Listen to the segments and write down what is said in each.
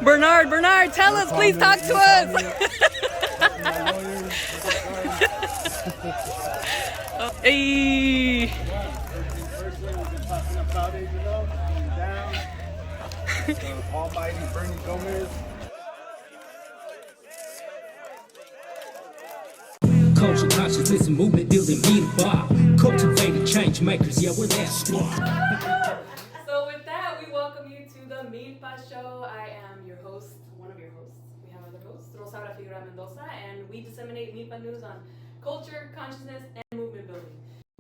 Bernard, tell us, please talk to us. Hey. Almighty Bernie Gomez. Culture, consciousness, and movement building MILPA. Cultivated change makers, yeah, we're that squad. So with that, we welcome you to the MILPA Show. I am your host, one of your hosts. We have other hosts, Rosaura Mendoza, and we disseminate MILPA news on culture, consciousness, and movement building.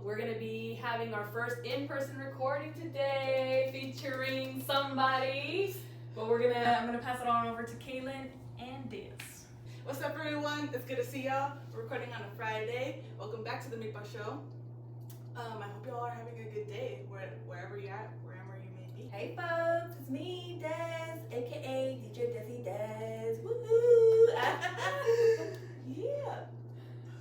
We're going to be having our first in-person recording today, featuring somebody. But I'm gonna pass it on over to Keylin and Des. What's up, everyone? It's good to see y'all. We're recording on a Friday. Welcome back to the MILPA Show. I hope y'all are having a good day, wherever you're at, wherever you may be. Hey folks, it's me, Des, aka DJ Desi Des. Woohoo! Yeah.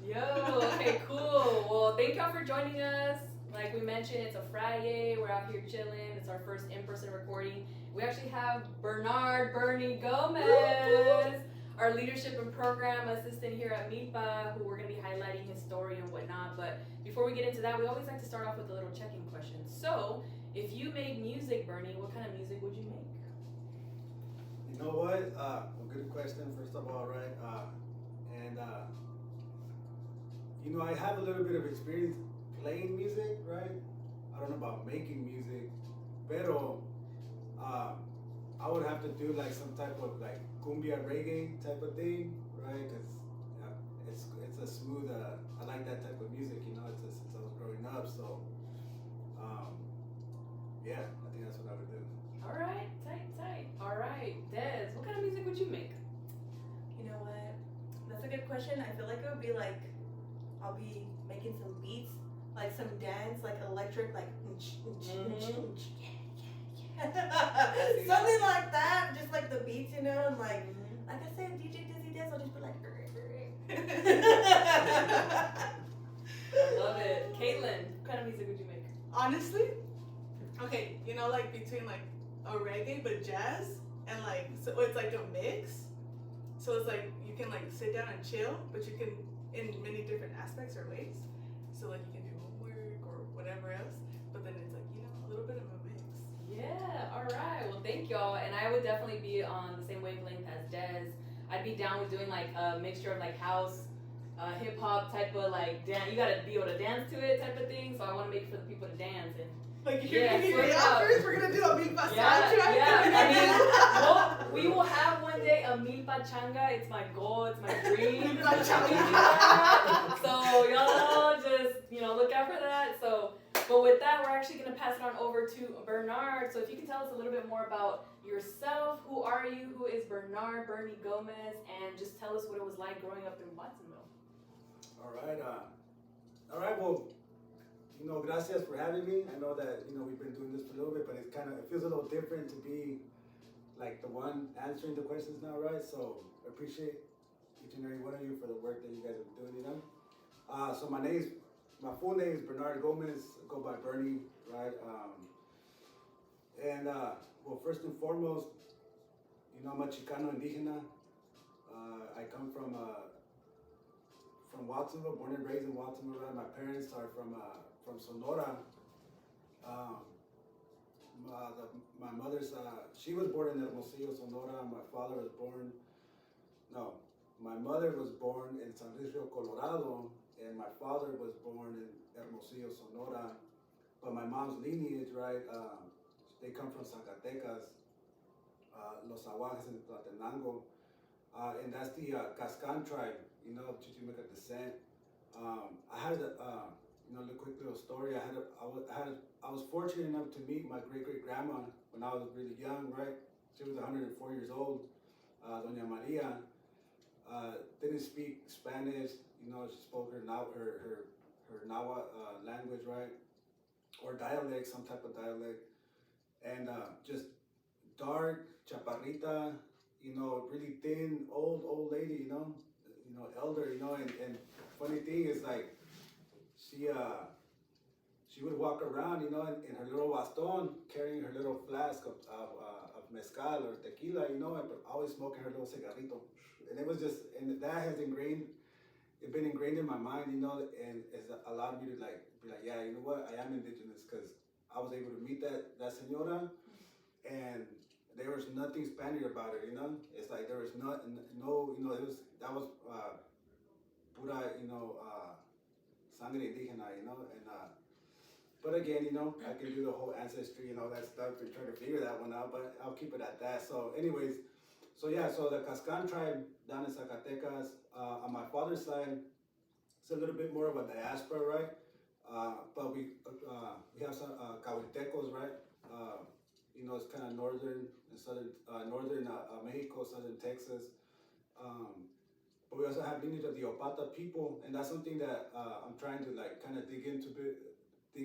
Yo, okay, cool. Well, thank y'all for joining us. Like we mentioned, it's a Friday. We're out here chilling. It's our first in-person recording. We actually have Bernie Gomez, our leadership and program assistant here at MILPA, who we're going to be highlighting his story and whatnot. But before we get into that, we always like to start off with a little check-in question. So, if you made music, Bernie, what kind of music would you make? You know what? Good question, first of all, right? I have a little bit of experience playing music, right? I don't know about making music, pero I would have to do like some type of like cumbia reggae type of thing, right? Because it's a smooth. I like that type of music, since I was growing up. So yeah, I think that's what I would do. All right, tight. All right, Des, what kind of music would you make? You know what? That's a good question. I feel like it would be like, I'll be making some beats, like some dance, like electric, like something like that. Just like the beats, and like I said, DJ Dizzy Des, I'll just be like. I love it. Keylin, what kind of music would you make? Honestly, okay, like between like a reggae but jazz, and like so it's like a mix. So it's like you can like sit down and chill, but you can in many different aspects or ways. So like you can do homework or whatever else, but then it's like a little bit of a mix. Yeah, all right. Well, thank y'all. And I would definitely be on the same wavelength as Des. I'd be down with doing like a mixture of like house, hip hop type of like dance. You gotta be able to dance to it type of thing. So I want to make it for the people to dance and. Like if you're gonna be the offers, we're gonna do a MILPA soundtrack. Yeah. I mean, we will have one day a MILPA changa. It's my goal. It's my dream. So y'all just look out for that. So, but with that, we're actually gonna pass it on over to Bernard. So if you can tell us a little bit more about yourself, who are you? Who is Bernie Gomez, and just tell us what it was like growing up in Watsonville. All right. Well. Gracias for having me. I know that, we've been doing this for a little bit, but it feels a little different to be like the one answering the questions now, right? So I appreciate each and every one of you for the work that you guys are doing, So my full name is Bernard Gomez. I go by Bernie, right? Well, first and foremost, I'm a Chicano indígena. I come from Watsonville, born and raised in Watsonville, right? My parents are from Sonora. My mother's, she was born in Hermosillo, Sonora. My mother was born in San Luis Rio, Colorado, and my father was born in Hermosillo, Sonora. But my mom's lineage, right, they come from Zacatecas, Los Aguajes and Tlatenango, and that's the Cascan tribe, Chichimeca descent. I had a quick little story. I was fortunate enough to meet my great-great-grandma when I was really young, right? She was 104 years old, Doña Maria. Didn't speak Spanish, she spoke her Nahua language, right? Or dialect, some type of dialect. And just dark, chaparrita, really thin, old lady, elder, and funny thing is like, she she would walk around, you know, in her little baston, carrying her little flask of mezcal or tequila, you know, and always smoking her little cigarrito. And it was just, and that has been ingrained in my mind, you know, and it's allowed me to like be like, yeah, you know what, I am indigenous, because I was able to meet that senora, and there was nothing Spaniard about her, you know. It's like there was no, you know, that was pura, you know, sangre indígena, you know, and but again, you know, I can do the whole ancestry and all that stuff and try to figure that one out, but I'll keep it at that. So anyways, so yeah, so the Cascan tribe down in Zacatecas, on my father's side, it's a little bit more of a diaspora, right? But we have some Cahuiltecos, right? You know, it's kind of northern and southern, northern Mexico, southern Texas. But we also have lineage of the Opata people, and that's something that I'm trying to like kind of dig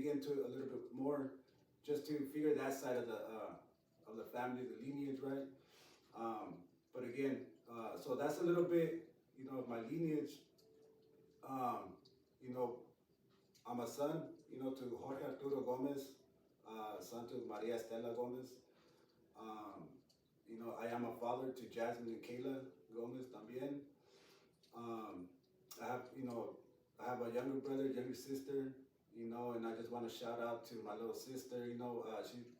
into a little bit more, just to figure that side of the family, the lineage, right? But again, so that's a little bit, you know, of my lineage. You know, I'm a son, you know, to Jorge Arturo Gomez, son to Maria Estela Gomez. You know, I am a father to Jasmine and Keylin Gomez también. I have a younger brother, younger sister, you know, and I just want to shout out to my little sister, you know, she's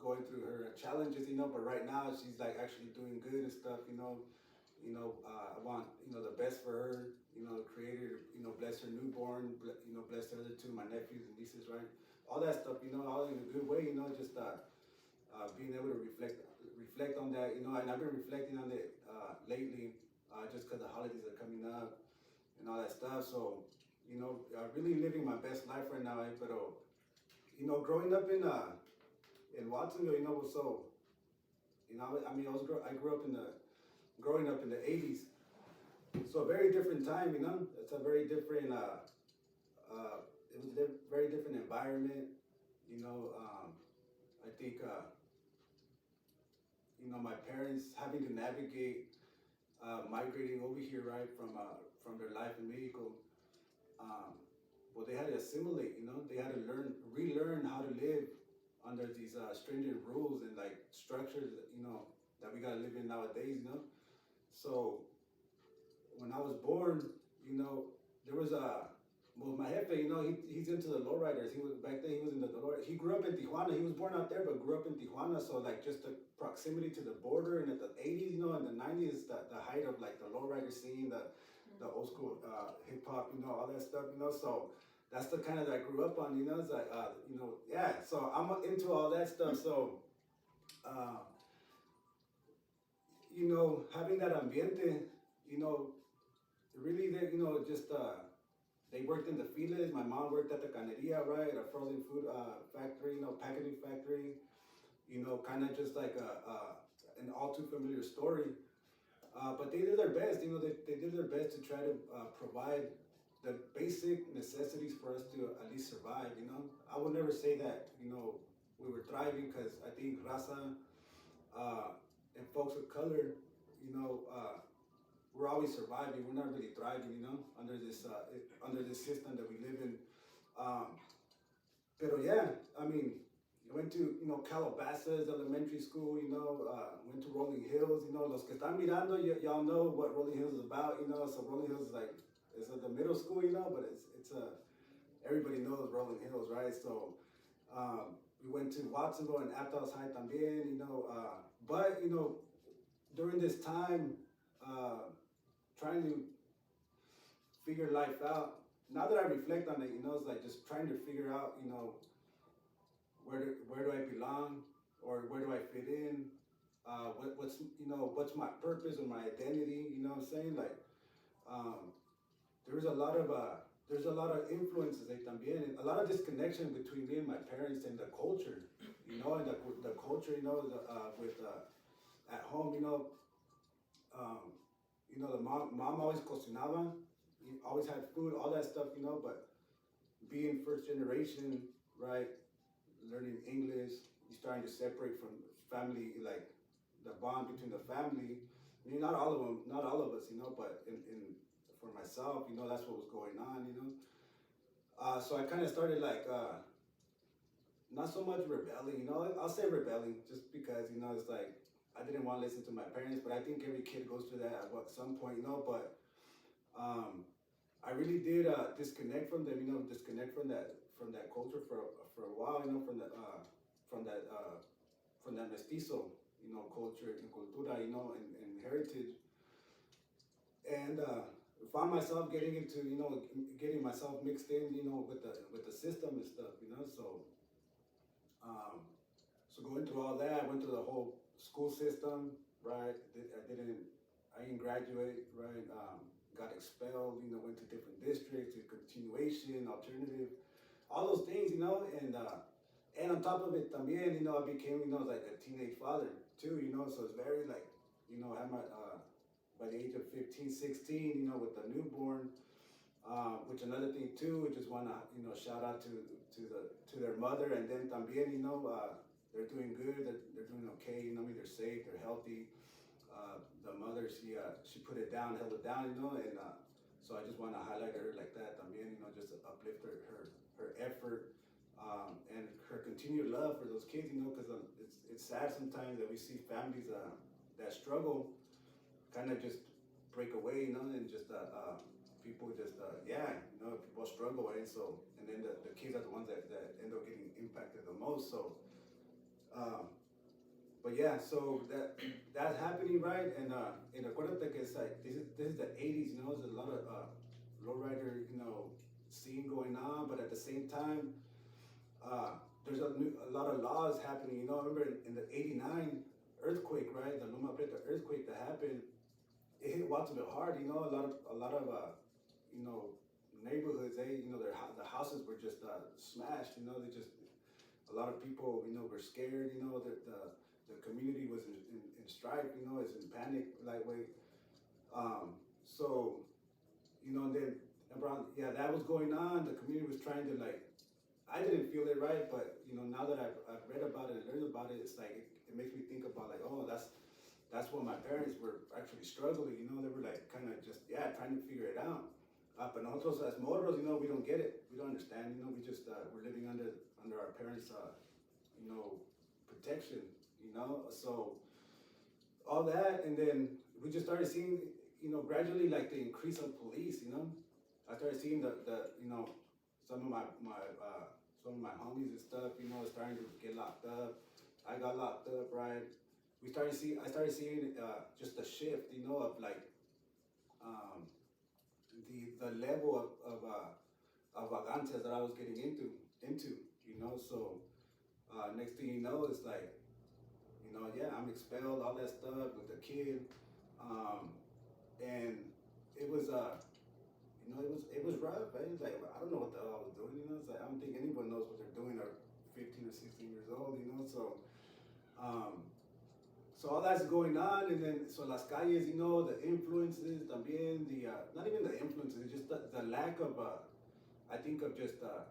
going through her challenges, you know, but right now she's like actually doing good and stuff, you know. I want, you know, the best for her, you know, Creator, you know, bless her newborn, you know, bless the other two, my nephews and nieces, right? All that stuff, you know, all in a good way, you know, just being able to reflect on that, you know, and I've been reflecting on it lately, just because the holidays are coming up and all that stuff. So, you know, really living my best life right now, but you know, growing up in Watsonville, you know, so, you know, I mean, I grew up growing up in the 80s, so a very different time, you know. It's a very different, it was a very different environment, you know. I think, you know, my parents having to navigate migrating over here, right, from their life in Mexico. Well, they had to assimilate, you know. They had to relearn how to live under these stringent rules and like structures, you know, that we gotta live in nowadays, you know. So when I was born, you know, there was my jefe, you know, he's into the lowriders. Back then he was in the lowriders. He grew up in Tijuana. He was born out there, but grew up in Tijuana. So like just the proximity to the border, and at the 80s, you know, and the 90s, the height of like the lowrider scene, the old school hip hop, you know, all that stuff, you know. So that's the kind of that I grew up on, you know. It's like, you know, yeah. So I'm into all that stuff. So, you know, having that ambiente, you know, really, you know, just they worked in the filas. My mom worked at the caneria, right, a frozen food factory, you know, packaging factory. You know, kind of just like an all too familiar story. But they did their best, you know. They did their best to try to provide the basic necessities for us to at least survive, you know. I would never say that, you know, we were thriving, because I think raza and folks of color, you know, we're always surviving. We're not really thriving, you know, under this system that we live in. Pero yeah, I mean, I went to, you know, Calabasas Elementary School, you know, went to Rolling Hills, you know. Los que están mirando, y'all know what Rolling Hills is about, you know. So Rolling Hills is like, it's the middle school, you know, but it's everybody knows Rolling Hills, right? So we went to Watsonville and Aptos High también, you know. But, you know, during this time, trying to figure life out, now that I reflect on it, you know, it's like just trying to figure out, you know, where do I belong, or where do I fit in? What's my purpose or my identity? You know what I'm saying? Like, there's a lot of influences, like, también, and a lot of disconnection between me and my parents and the culture, you know, and the culture, you know, at home, you know. You know, the mom always cocinaba, always had food, all that stuff, you know. But being first generation, right, learning English, you're starting to separate from family, like the bond between the family. I mean, not all of us, you know, but for myself, you know, that's what was going on, you know. So I kind of started like not so much rebelling, you know, I'll say rebelling just because, you know, it's like, I didn't want to listen to my parents, but I think every kid goes through that at some point, you know, but I really did disconnect from them, you know, disconnect from that culture for a while, you know, from that mestizo, you know, culture and cultura, you know, and heritage, and found myself getting into, you know, getting myself mixed in, you know, with the system and stuff, you know, so going through all that, I went through the whole school system, right? I didn't graduate, right? Got expelled, you know, went to different districts, a continuation, alternative, all those things, you know, and on top of it, también, you know, I became, you know, like a teenage father too, you know, so it's very like, you know, I had my, by the age of 15, 16, you know, with the newborn, which another thing too, we just want to, you know, shout out to their mother, and then también, you know, they're doing good, they're doing okay, you know, they're safe, they're healthy. The mother, she put it down, held it down, you know, and so I just want to highlight her like that también, you know, just to uplift her effort, and her continued love for those kids, you know, because it's sad sometimes that we see families that struggle kind of just break away, you know, and just people just you know, people struggle, right? So, and then the kids are the ones that end up getting impacted the most. So but yeah, so that's happening, right? And acuérdate que it's like this is the 80s, you know, there's a lot of lowrider, you know, scene going on, but at the same time, there's a lot of laws happening. You know, I remember in the '89 earthquake, right? The Loma Prieta earthquake that happened, it hit Watsonville hard. You know, a lot of you know, neighborhoods, you know, the houses were just smashed. You know, a lot of people, you know, were scared. You know, that the community was in strife. You know, is in panic, like way. So, you know, and then around, that was going on. The community was trying to, like, I didn't feel it right, but you know, now that I've read about it and learned about it, it's like it makes me think about like, oh, that's when my parents were actually struggling. You know, they were like kind of just trying to figure it out. But nosotros as morros, you know, we don't get it. We don't understand. You know, we just we're living under our parents' you know, protection. You know, so all that, and then we just started seeing, you know, gradually like the increase of police. You know, I started seeing the you know, some of my homies and stuff, you know, starting to get locked up. I got locked up, right? I started seeing just a shift, you know, of like the level of vagancias that I was getting into, you know. So next thing you know, it's like, you know, I'm expelled, all that stuff with the kid, and it was you know, it was rough, right? It's like, I don't know what the hell I was doing, you know. It's like, I don't think anyone knows what they're doing at 15 or 16 years old, you know. So so all that's going on, and then so las calles, you know, the influences también, not even the influences, it's just the lack of I think of just I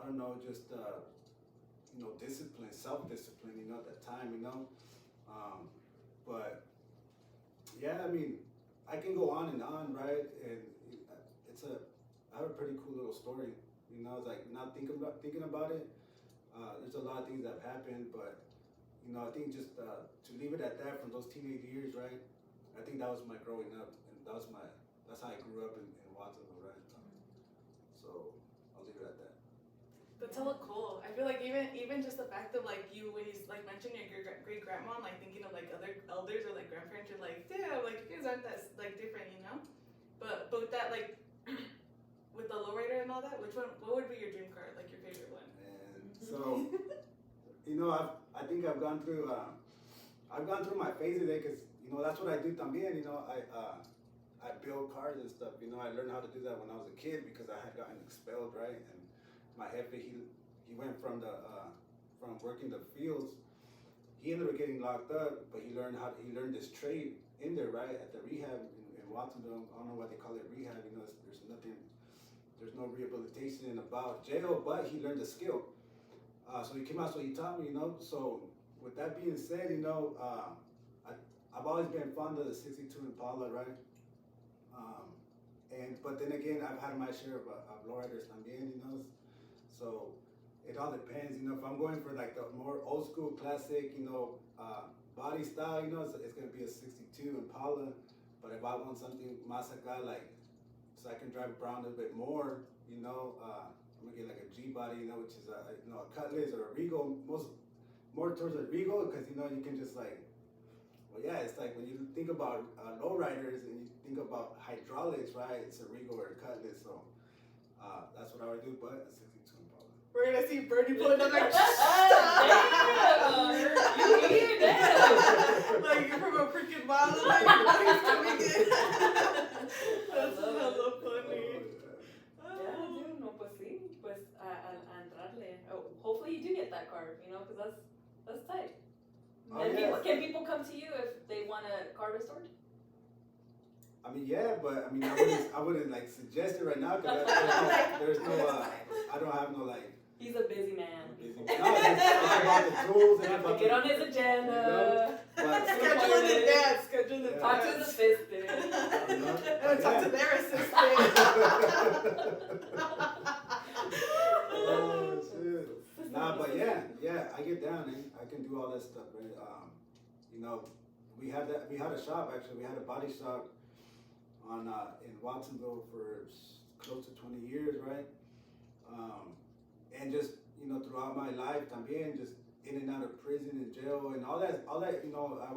don't know, just you know, discipline, self-discipline, you know, at that time, you know. But I mean, I can go on and on, right? And I have a pretty cool little story, you know. It's like, not thinking about it. There's a lot of things that have happened, but you know, I think just to leave it at that from those teenage years, right? I think that was my growing up, and that's how I grew up in Watsonville, right? So I'll leave it at that. That's hella cool. I feel like even just the fact of like you, when you like mentioned your great grandma, like thinking of like other elders or like grandparents, you're like, damn, like you guys aren't that like different, you know. But with that, like with the lowrider and all that, what would be your dream car, like your favorite one? And so, you know, I think I've gone through my phases there, because you know, that's what I do también. You know, I build cars and stuff. You know, I learned how to do that when I was a kid because I had gotten expelled, right? And my jefe, he went from working the fields. He ended up getting locked up, but he learned this trade in there, right, at the rehab in Watsonville. I don't know why they call it rehab. You know, there's no rehabilitation about jail, but he learned the skill. So he came out, so he taught me, you know. So with that being said, you know, I've always been fond of the '62 Impala, right? But then again, I've had my share of lowriders también, you know. So It all depends, you know. If I'm going for like the more old school classic, you know, body style, you know, it's gonna be a '62 Impala. But if I want something más acá, like, so I can drive around a little bit more, you know, I'm gonna get like a G body, you know, which is a Cutlass or a Regal, more towards a Regal, because you know you can just like, well, yeah, it's like when you think about lowriders and you think about hydraulics, right? It's a Regal or a Cutlass, so that's what I would do. But a '62 Impala. We're gonna see Bernie pulling up like, You hear that? like you're from a freaking mile away. He's coming in. That's hella funny. Yeah, dude, no, pues sí, pues a entrarle. Oh, hopefully you do get that car, you know, because that's tight. Oh, And yes. can people come to you if they want a car restored? I mean, yeah, but I mean, I wouldn't like suggest it right now because there's no, I don't have no like. He's a busy man. No, it's about the tools and about Get on his agenda. But, Schedule in advance. Schedule in advance. Talk to the assistant. And talk to their assistant. Oh shit. Nah, but yeah, I get down and I can do all that stuff, right? You know, we had a shop actually. We had a body shop on in Watsonville for close to 20 years, right? And just, you know, throughout my life, también, just in and out of prison and jail and all that, you know, I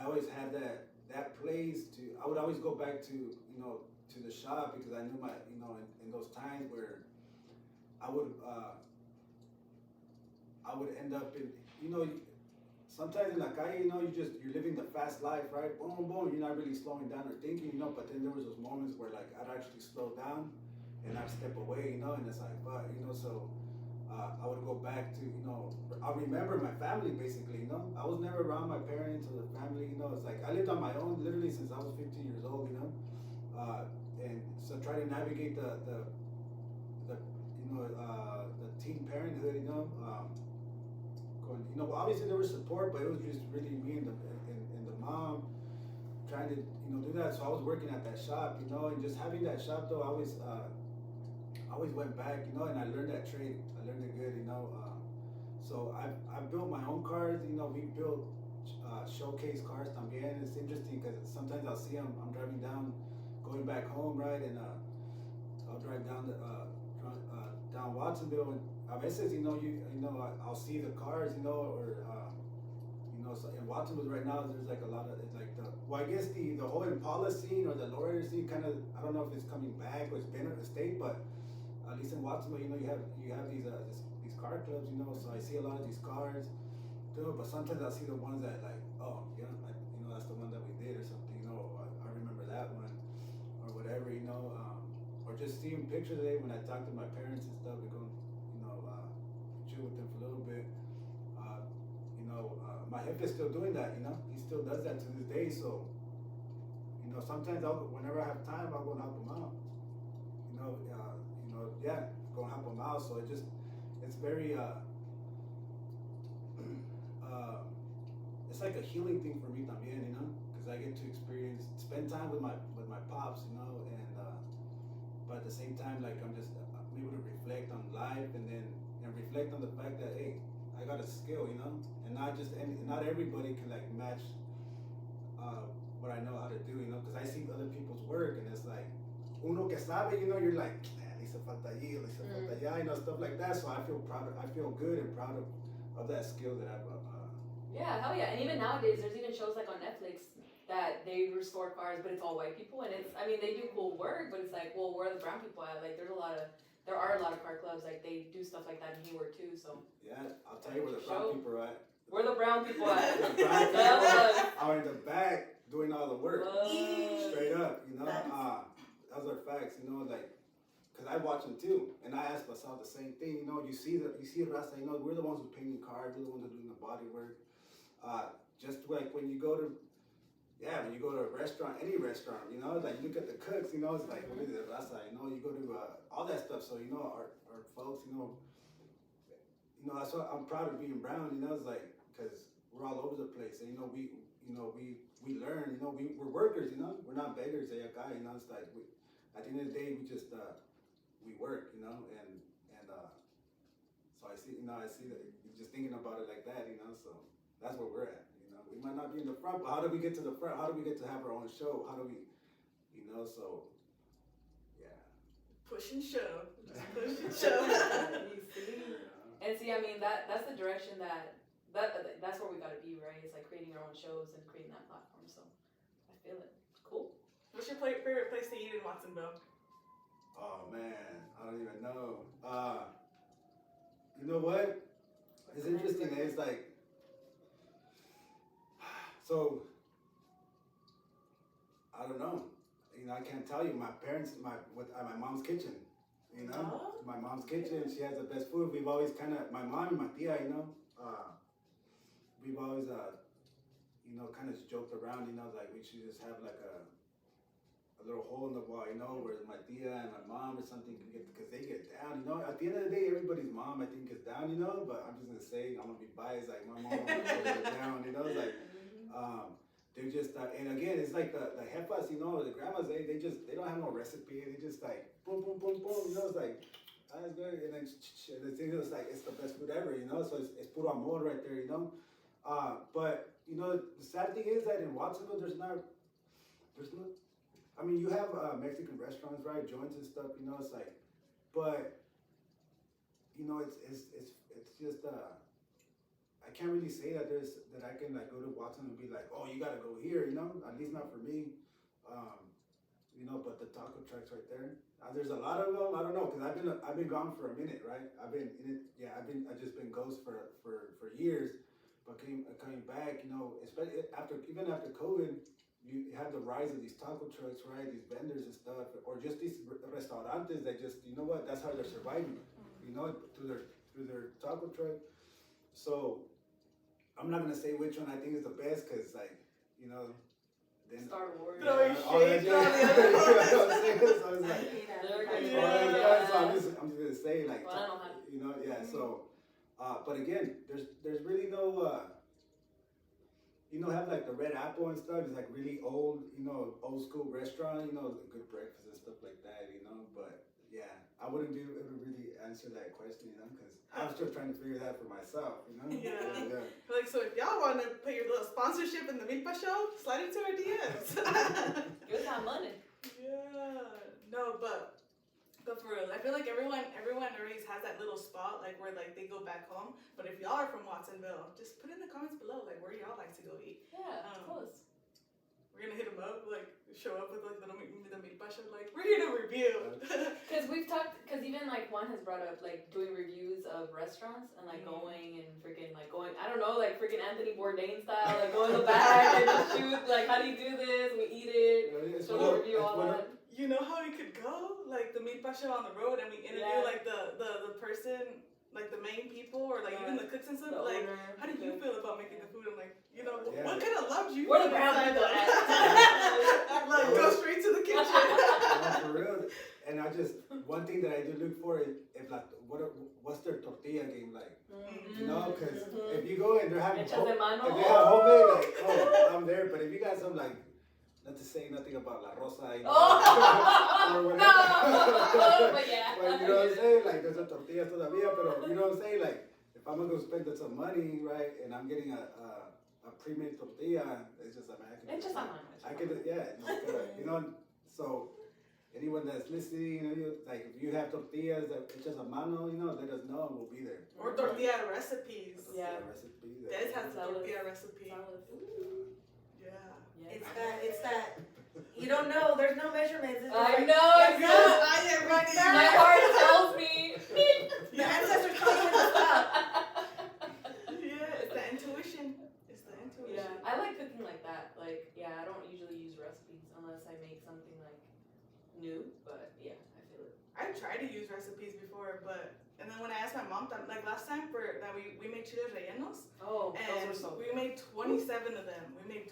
always had that place I would always go back to, you know, to the shop because I knew you know, in those times where I would end up in, you know, sometimes in la calle, you know, you're living the fast life, right? Boom, boom, you're not really slowing down or thinking, you know, but then there was those moments where like I'd actually slow down and I'd step away, you know, and it's like, but, you know, so I would go back to, you know, I remember my family basically, you know. I was never around my parents or the family, you know. It's like I lived on my own literally since I was 15 years old, you know. And so try to navigate the you know, the teen parenthood, you know. Going, you know, obviously there was support, but it was just really me and the mom trying to, you know, do that. So I was working at that shop, you know, and just having that shop though, I always went back, you know, and I learned that trade. I learned it good, you know. So I built my own cars, you know. We built showcase cars también. It's interesting because sometimes I'll see them. I'm driving down, going back home, right, and I'll drive down down Watsonville, and a veces, you know, I'll see the cars, you know, or you know, so in Watsonville right now, there's like a lot of like I guess the whole Impala scene or the lowrider scene kind of, I don't know if it's coming back or it's been at the state, but at least in Watsonville, you know, you have these car clubs, you know. So I see a lot of these cars, too, but sometimes I see the ones that like, oh, you know, you know, that's the one that we did or something, you know. I remember that one or whatever, you know. Or just seeing pictures of it when I talk to my parents and stuff. We go, you know, chill with them for a little bit. You know, my jefe is still doing that, you know. He still does that to this day. So, you know, sometimes whenever I have time, I'll go and help him out. You know, yeah, go and help him out. So it's very, it's like a healing thing for me también, you know, because I get to spend time with my pops, you know, and but at the same time, like I'm able to reflect on life and reflect on the fact that, hey, I got a skill, you know, and not everybody can like match what I know how to do, you know, because I see other people's work and it's like uno que sabe, you know, you're like, man, hizo falta allí, hizo falta allá, you know, stuff like that. So I feel good and proud of that skill that I've. Yeah, hell yeah. And even nowadays, there's even shows like on Netflix that they restore cars, but it's all white people, and they do cool work, but it's like, well, where are the brown people at? Like, there are a lot of car clubs, like they do stuff like that in Hayward too. So yeah, I'll tell you where the brown people are at. Where the brown people at? The brown people are in the back doing all the work, straight up, you know. Those are facts, you know, like. Cause I watch them too, and I ask myself the same thing. You know, you see Rasta. You know, we're the ones who painting cars. We're the ones who doing the body work. Just like when you go to a restaurant, any restaurant, you know, like you look at the cooks. You know, it's like what is it, Rasta? You know, you go to all that stuff. So you know, our folks, you know, that's why I'm proud of being brown. You know, it's like because we're all over the place, and you know, we learn. You know, we're workers. You know, we're not beggars. You know, it's like at the end of the day, we just. We work, you know, and and so I see, I see that just thinking about it like that, so that's where we're at. We might not be in the front, but how do we get to the front? How do we get to have our own show? How do we, so, yeah. Push and shove. Just push and shove. You see? And see, I mean, that's the direction that's where we gotta be, right? It's like creating our own shows and creating that platform. So I feel it. Cool. What's your favorite place to eat in Watsonville? Oh man, I don't even know. You know what? It's interesting. It's like, so I don't know. I can't tell you. My parents, my mom's kitchen. My mom's kitchen. She has the best food. We've always my mom and my tia. We've always kind of joked around. Like we should just have like a little hole in the wall. Where my tia and my mom or something can get, because they get down. At the end of the day, everybody's mom I think gets down. But I'm just gonna say I'm gonna be biased. Like my mom gets down. Like. They're just, and again, it's like the jefas, the grandmas, they don't have no recipe. They just like, boom, boom, boom, boom, it's like, that's good. And then the thing is like, it's the best food ever, so it's puro amor right there, But, the sad thing is that in Watsonville, there's no, I mean, you have Mexican restaurants, right, joints and stuff, it's like, but, it's just, I can't really say that I can like go to Watson and be like, oh, you gotta go here, at least not for me, but the taco trucks right there. There's a lot of them. I don't know, cause I've been gone for a minute, right? I've been in it. Yeah, I just been ghost for years, but coming back, especially even after COVID, you have the rise of these taco trucks, right? These vendors and stuff, or just these restaurantes that just, that's how they're surviving, through their taco truck. So I'm not gonna say which one I think is the best, cause like, then Star Wars. Throwing shade on the other one. So it's like, so I'm just gonna say like, So, but again, there's really no, have like the Red Apple and stuff. It's like really old, old school restaurant, good breakfast and stuff like that, But yeah, I wouldn't be able to really answer that question, because I'm still trying to figure that for myself, Yeah. Like, so if y'all want to put your little sponsorship in the MILPA Show, slide into our DMs. Give us that money. Yeah. No, but for real, I feel like everyone always has that little spot, like where like they go back home. But if y'all are from Watsonville, just put in the comments below, like where y'all like to go eat. Yeah, of course. We're gonna hit them up, like show up with like the MILPA Show, like we're here to review. Because even like one has brought up like doing reviews of restaurants and like going and freaking like going, I don't know, like freaking Anthony Bourdain style, like go in the back and just shoot, like how do you do this? We eat it, show the review, all that. You know how we could go, like the MILPA Show on the road, and we interview like the person, like the main people, or like even the cooks and stuff. Like, how do you feel about making the food? I'm like, what kind of love do you? Where the ground people at? Like, go straight to the kitchen. For real. And one thing that I do look for is if like what's their tortilla game like? Because if you go and they're having if they have homemade, like, oh, I'm there. But if you got some like, not to say nothing about La Rosa, or whatever. No, but yeah. But you know what I'm saying? Like, there's a tortilla todavía, but you know what I'm saying? Like, if I'm gonna go spend some money, right, and I'm getting a pre-made tortilla, it's just so anyone that's listening, like if you have tortillas that it's just a mano, let us know and we'll be there. Or tortilla recipes. Recipes. Des has a tortilla recipe. Yeah. It's that. You don't know. There's no measurements. It's just I like, know. Like my heart tells me. The ancestors told you to stop. Yeah, it's the intuition. Yeah, I like cooking like that. Like, yeah, I don't usually use recipes unless I make something like new. But yeah, I feel it. I've tried to use recipes before, and then when I asked my mom, like last time we made chiles rellenos. Oh, and those were so we made 27 of them.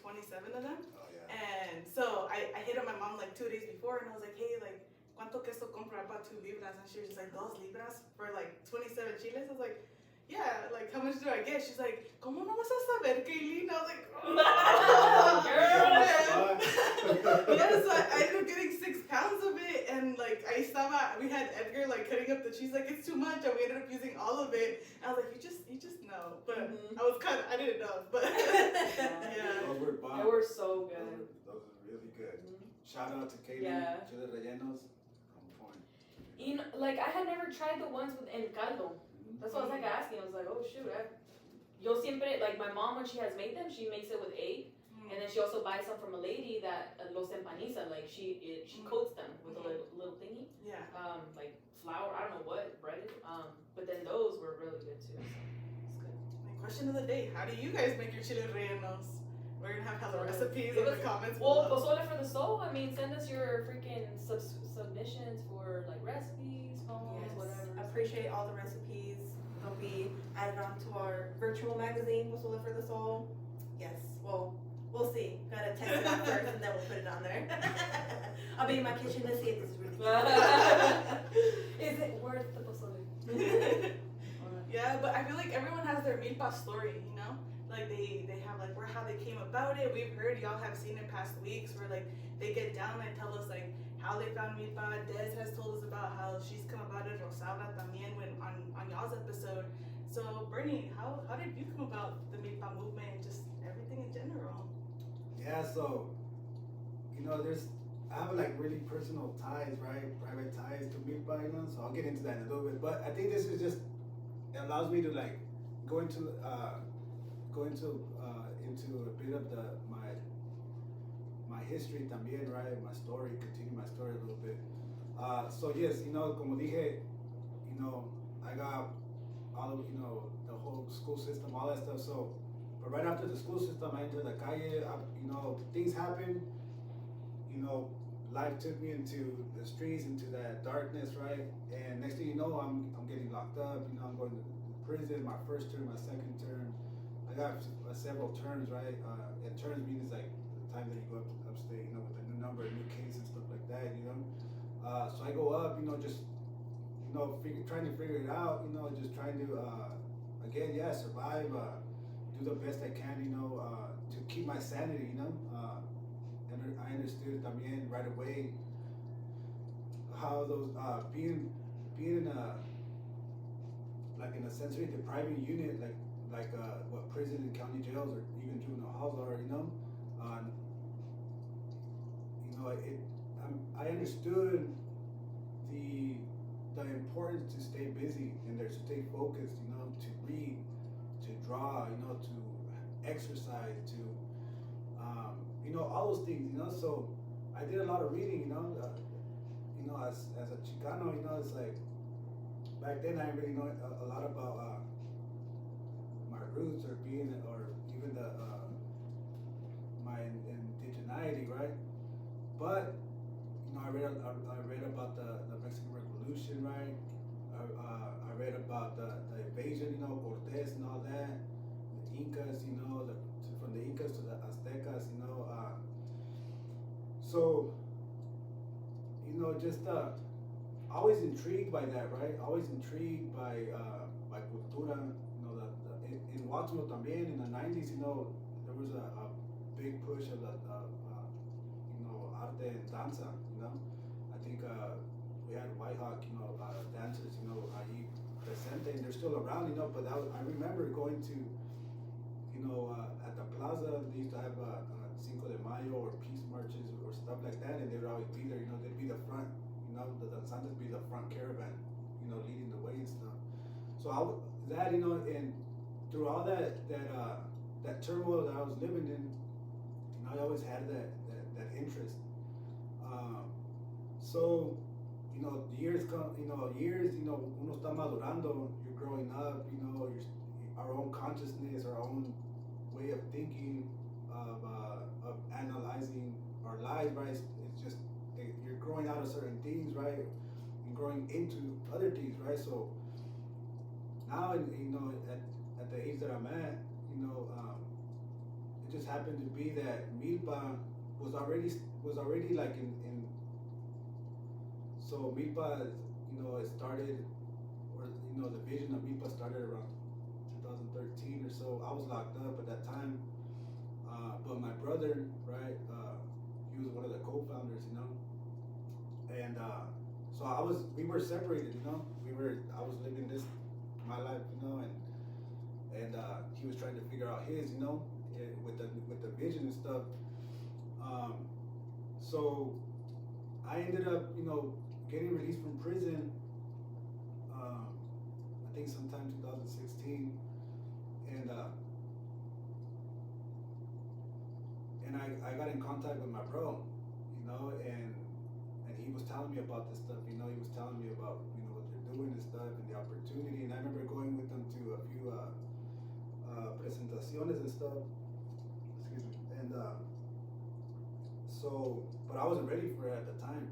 Oh, yeah. And so I hit up my mom like 2 days before, and I was like, hey, like, ¿cuánto queso compro? About 2 libras. And she was just like, 2 libras for like 27 chiles. I was like, yeah, like, how much do I get? She's like, ¿cómo no vas a saber, Keylin? I was like, oh, girl. Yeah, so I ended up getting 6 pounds of it, and like, like I estaba, we had Edgar like cutting up the cheese like it's too much, and we ended up using all of it. And I was like, you just know, but I didn't know, but yeah. Those were bomb. They were so good. Those were really good. Shout out to Keylin, Yeah. Chile rellenos. On point. You know, like I had never tried the ones with el caldo. That's what I was like asking. I was like, oh shoot, yo siempre, like my mom when she has made them, she makes it with egg, and then she also buys some from a lady that los empaniza, like she coats them with a little thingy, Yeah. like flour, I don't know what bread, but then those were really good too. So it's good. My question of the day: how do you guys make your chile rellenos? We're gonna have the recipes in the comments Well, below. pozole for the soul. I mean, send us your freaking submissions for like recipes, poems, whatever. Appreciate all the recipes. They'll be added onto our virtual magazine, Pozole for the Soul. Yes, well, we'll see. Gotta test it out first and then we'll put it on there. I'll be in my kitchen to see if this is really good. Is it worth the pozole? Yeah, but I feel like everyone has their milpa story, you know? Like they have like where how they came about it. We've heard, y'all have seen in past weeks where like they get down and tell us like how they found milpa. Des has told us about how she's come about it. Rosaura también when on y'all's episode. So Bernie, how did you come about the milpa movement and just everything in general? Yeah, so I have like really personal ties, right? Private ties to milpa, so I'll get into that in a little bit. But I think this is just, it allows me to like go into a bit of my history también, right? My story, continue my story a little bit. So yes, como dije, I got all of, the whole school system, all that stuff. So, but right after the school system, I entered the calle. Things happened. Life took me into the streets, into that darkness, right? And next thing you know, I'm getting locked up. I'm going to prison. My first term, my second term. I got several terms, right? And terms means like the time that you go upstate, with a new number, new case and stuff like that, So I go up, just, trying to figure it out, just trying to, again, survive, do the best I can, to keep my sanity, And I understood también right away how those, being in a, like in a sensory depriving unit, like what prison and county jails or even juvenile halls are, I understood the importance to stay busy in there, to stay focused, to read, to draw, to exercise, to all those things, So I did a lot of reading, as a Chicano, it's like back then I didn't really know a lot about my roots or even my indigeneity, right? But I read about the Mexican Revolution, right? I read about the invasion, Cortés and all that, the Incas, from the Incas to the Aztecas, So, just always intrigued by that, right? Always intrigued by cultura. In Watsonville también in the 90s, there was a big push of the arte and danza. I think we had White Hawk, dancers, ahí presente, and they're still around, But I remember going to, at the plaza, they used to have Cinco de Mayo or peace marches or stuff like that, and they would always be there. They'd be the front. The danzantes be the front caravan, leading the way and stuff. So and through all that turmoil that I was living in, I always had that interest. So, years come, uno está madurando, you're growing up, our own consciousness, our own way of thinking, of analyzing our lives, right? It's just, you're growing out of certain things, right? And growing into other things, right? So now, at the age that I'm at, it just happened to be that MILPA was already like in so MILPA, it started, or the vision of MILPA started around 2013 or so. I was locked up at that time, but my brother, right, he was one of the co-founders, and So we were separated, you know. I was living my life, you know, and he was trying to figure out his, you know, with the vision and stuff. So I ended up, you know, getting released from prison. I think sometime 2016, and I got in contact with my bro, you know, and he was telling me about this stuff, you know. He was telling me about, you know, what they're doing and stuff and the opportunity. And I remember going with them to a few presentaciones and stuff. Excuse me. And but I wasn't ready for it at the time.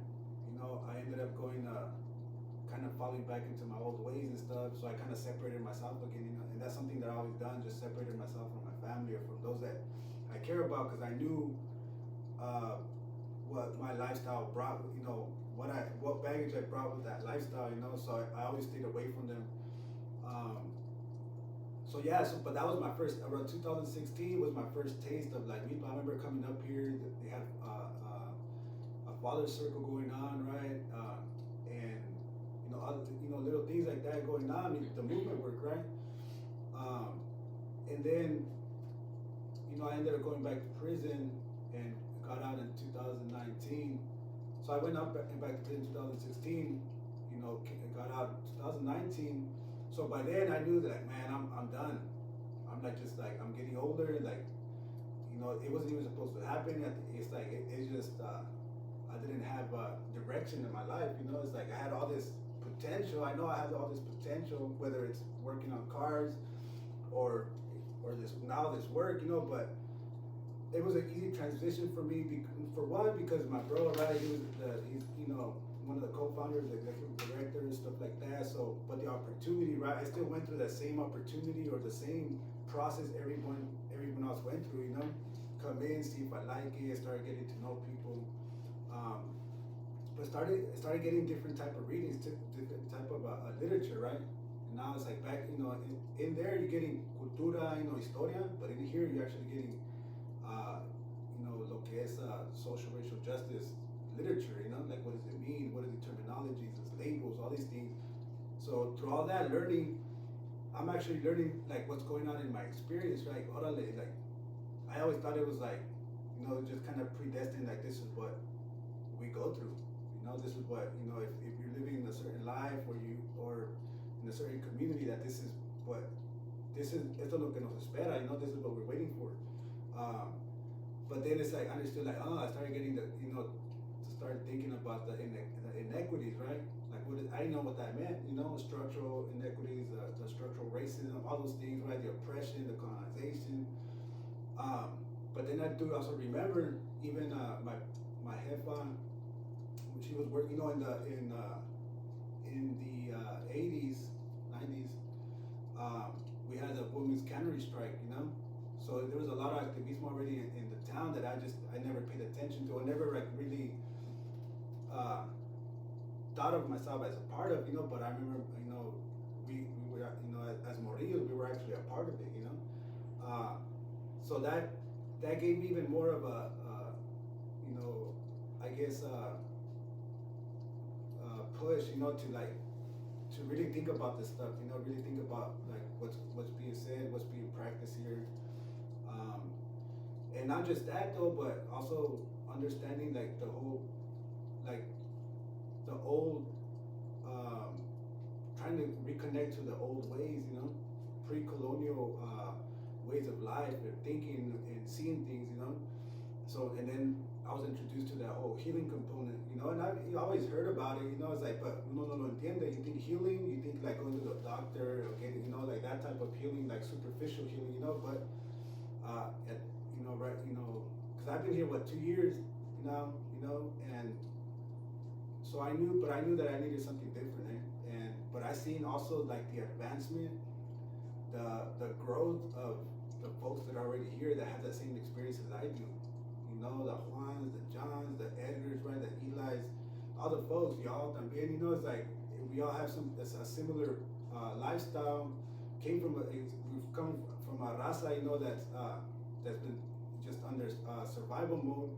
You know, I ended up going kind of falling back into my old ways and stuff. So I kind of separated myself again, you know. And that's something that I always done, just separated myself from my family or from those that I care about, because I knew what my lifestyle brought, you know, what baggage I brought with that lifestyle, you know. So I always stayed away from them. But that was my first, around 2016 was my first taste of like MILPA. I remember coming up here, they had a father's circle going on, right? And you know, other, you know, little things like that going on, the movement work, right? And then, you know, I ended up going back to prison and got out in 2019. So I went back to prison in 2016, you know, got out in 2019. So by then I knew that, man, I'm done. I'm like, just like, I'm getting older, like, you know, it wasn't even supposed to happen. It's like, it's just, I didn't have direction in my life, you know. It's like I had all this potential. I know I had all this potential, whether it's working on cars or this work, you know, but it was an easy transition for me, for one, because my bro, right, he's you know, one of the co-founders, the executive director, and stuff like that. So, but the opportunity, right, I still went through that same opportunity or the same process everyone else went through, you know. Come in, see if I like it, started getting to know people, but started getting different type of readings, different type of literature, right. And now it's like back, you know, in there you're getting cultura, you know, historia, but in here you're actually getting you know, lo que es social racial justice literature, you know, like what does it mean, what are the terminologies, its labels, all these things. So through all that learning, I'm actually learning like what's going on in my experience, right? Orale, like I always thought it was like, you know, just kind of predestined, like this is what we go through, you know, this is what, you know, if you're living in a certain life or in a certain community, that this is esto es lo que nos espera, you know, this is what we're waiting for. But then it's like, I understood, like, I started getting to start thinking about the inequities, right? Like, I didn't know what that meant, you know, structural inequities, the structural racism, all those things, right? The oppression, the colonization. But then I do also remember even my jefa, she was working, you know, in the 80s, 90s. We had a women's cannery strike, you know. So there was a lot of activism already in the town that I never paid attention to. I never like really thought of myself as a part of, you know. But I remember, you know, we were, you know, as Morillos, we were actually a part of it, you know. So that gave me even more of a, you know, I guess push, you know, to really think about this stuff, you know, really think about like what's being said, what's being practiced here. And not just that though, but also understanding like the whole, like the old, trying to reconnect to the old ways, you know, pre-colonial ways of life and thinking and seeing things, you know. So, and then I was introduced to that whole healing component, you know, and I always heard about it, you know. It's like, but no entiende. You think healing, you think like going to the doctor or getting, you know, like that type of healing, like superficial healing, you know. But you know, right, you know, because I've been here 2 years, you know, and so I knew that I needed something different, but I seen also like the advancement, the growth of the folks that are already here that have that same experience as I do. You know, the Juans, the Johns, the Edgars, right, the Eli's, all the folks, y'all también, you know. It's like we all have a similar lifestyle. We've come from a raza, you know, that's been just under survival mode.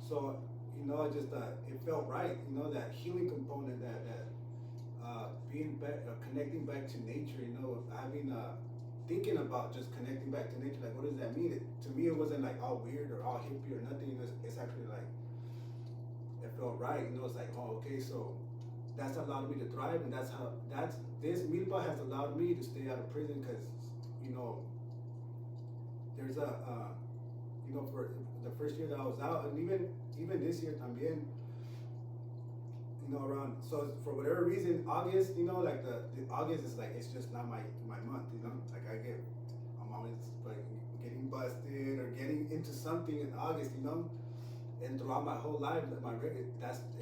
So, you know, I just it felt right. You know, that healing component, that being back, connecting back to nature. You know, having thinking about just connecting back to nature. Like, what does that mean? To me, it wasn't like all weird or all hippie or nothing. You know, it's actually like it felt right. You know, it's like, oh, okay, so that's allowed me to thrive, and this MILPA has allowed me to stay out of prison because, you know, there's you know, for the first year that I was out, and even this year también, you know, around, so for whatever reason, August, you know, like the August is like, it's just not my month, you know, like I'm always like getting busted or getting into something in August, you know, and throughout my whole life,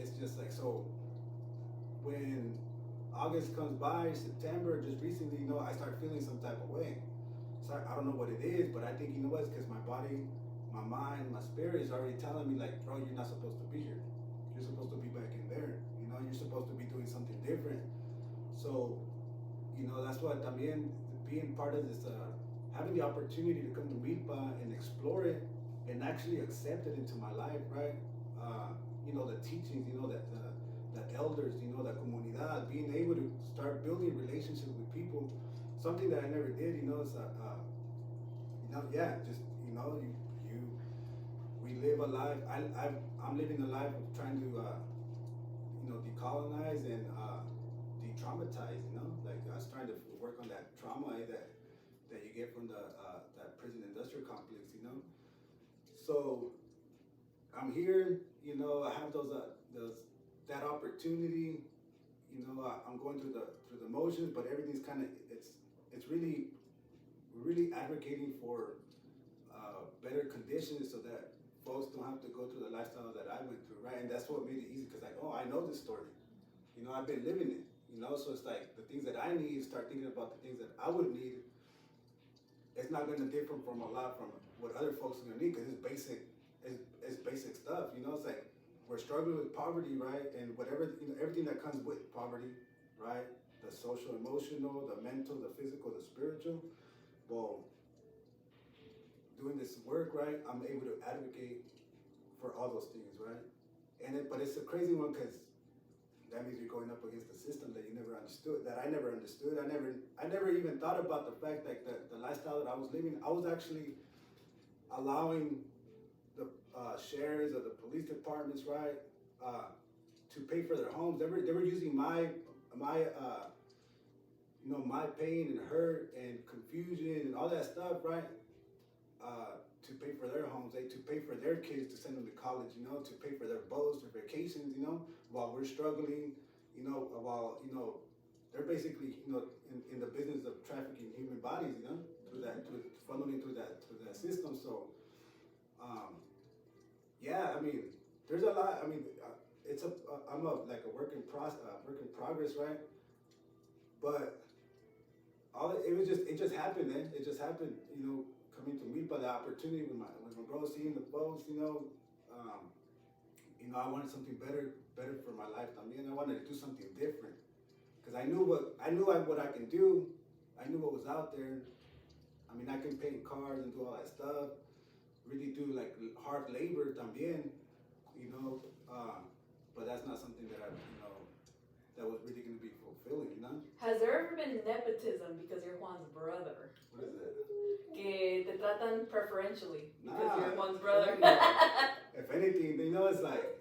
it's just like, so when August comes by, September, just recently, you know, I start feeling some type of way. So I don't know what it is, but I think, you know what, it's because my body, my mind, my spirit is already telling me, like, bro, you're not supposed to be here. You're supposed to be back in there. You know, you're supposed to be doing something different. So, you know, that's what también being part of this, having the opportunity to come to MILPA and explore it and actually accept it into my life, right? You know, the teachings, you know, that the elders, you know, the comunidad, being able to start building relationships with people, something that I never did, you know, it's you know, yeah, just, you know, we live a life, I'm living a life of trying to, you know, decolonize and de-traumatize, you know, like I was trying to work on that trauma that you get from that prison industrial complex, you know. So I'm here, you know, I have that opportunity, you know, I'm going through the motions, but everything's kind of, it's really, we're really advocating for better conditions so that folks don't have to go through the lifestyle that I went through, right? And that's what made it easy, because like, oh, I know this story, you know, I've been living it, you know, so it's like the things that I need, start thinking about the things that I would need. It's not going to differ from a lot from what other folks are going to need, because it's basic stuff, you know. It's like we're struggling with poverty, right? And whatever, you know, everything that comes with poverty, right? The social, emotional, the mental, the physical, the spiritual. Well, doing this work, right, I'm able to advocate for all those things, right? But it's a crazy one, because that means you're going up against a system that you never understood, that I never understood. I never even thought about the fact that the lifestyle that I was living, I was actually allowing the sheriffs of the police departments, right, to pay for their homes. They were using my you know, my pain and hurt and confusion and all that stuff, right, to pay for their homes, to pay for their kids, to send them to college, you know, to pay for their boats, their vacations, you know, while we're struggling, you know, while, you know, they're basically, you know, in the business of trafficking human bodies, you know, funneling through that system. So, yeah, I mean, there's a lot. I mean, I'm like a work in progress, right? But it just happened, man. It just happened, you know, coming to MILPA, the opportunity with my bro, seeing the folks, you know, I wanted something better for my life. I mean, I wanted to do something different, because I knew what I can do. I knew what was out there. I mean, I can paint cars and do all that stuff. Really do like hard labor también, you know. But that's not something that that was really going to be fulfilling, you know. Has there ever been nepotism because you're Juan's brother? What is that? Que te tratan preferentially because Nah, you're Juan's brother. If anything, you know, it's like.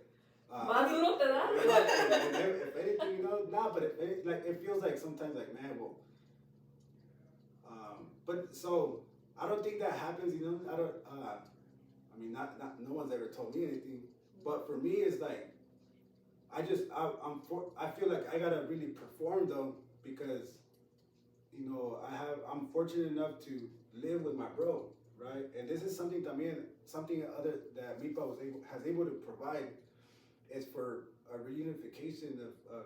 Más duro te da. If anything, you know, but it feels like sometimes like, man, well. But so I don't think that happens, you know. I mean, no one's ever told me anything. But for me, it's like, I feel like I gotta really perform though, because, you know, I'm fortunate enough to live with my bro, right? And this is something other that MILPA has able to provide, is for a reunification of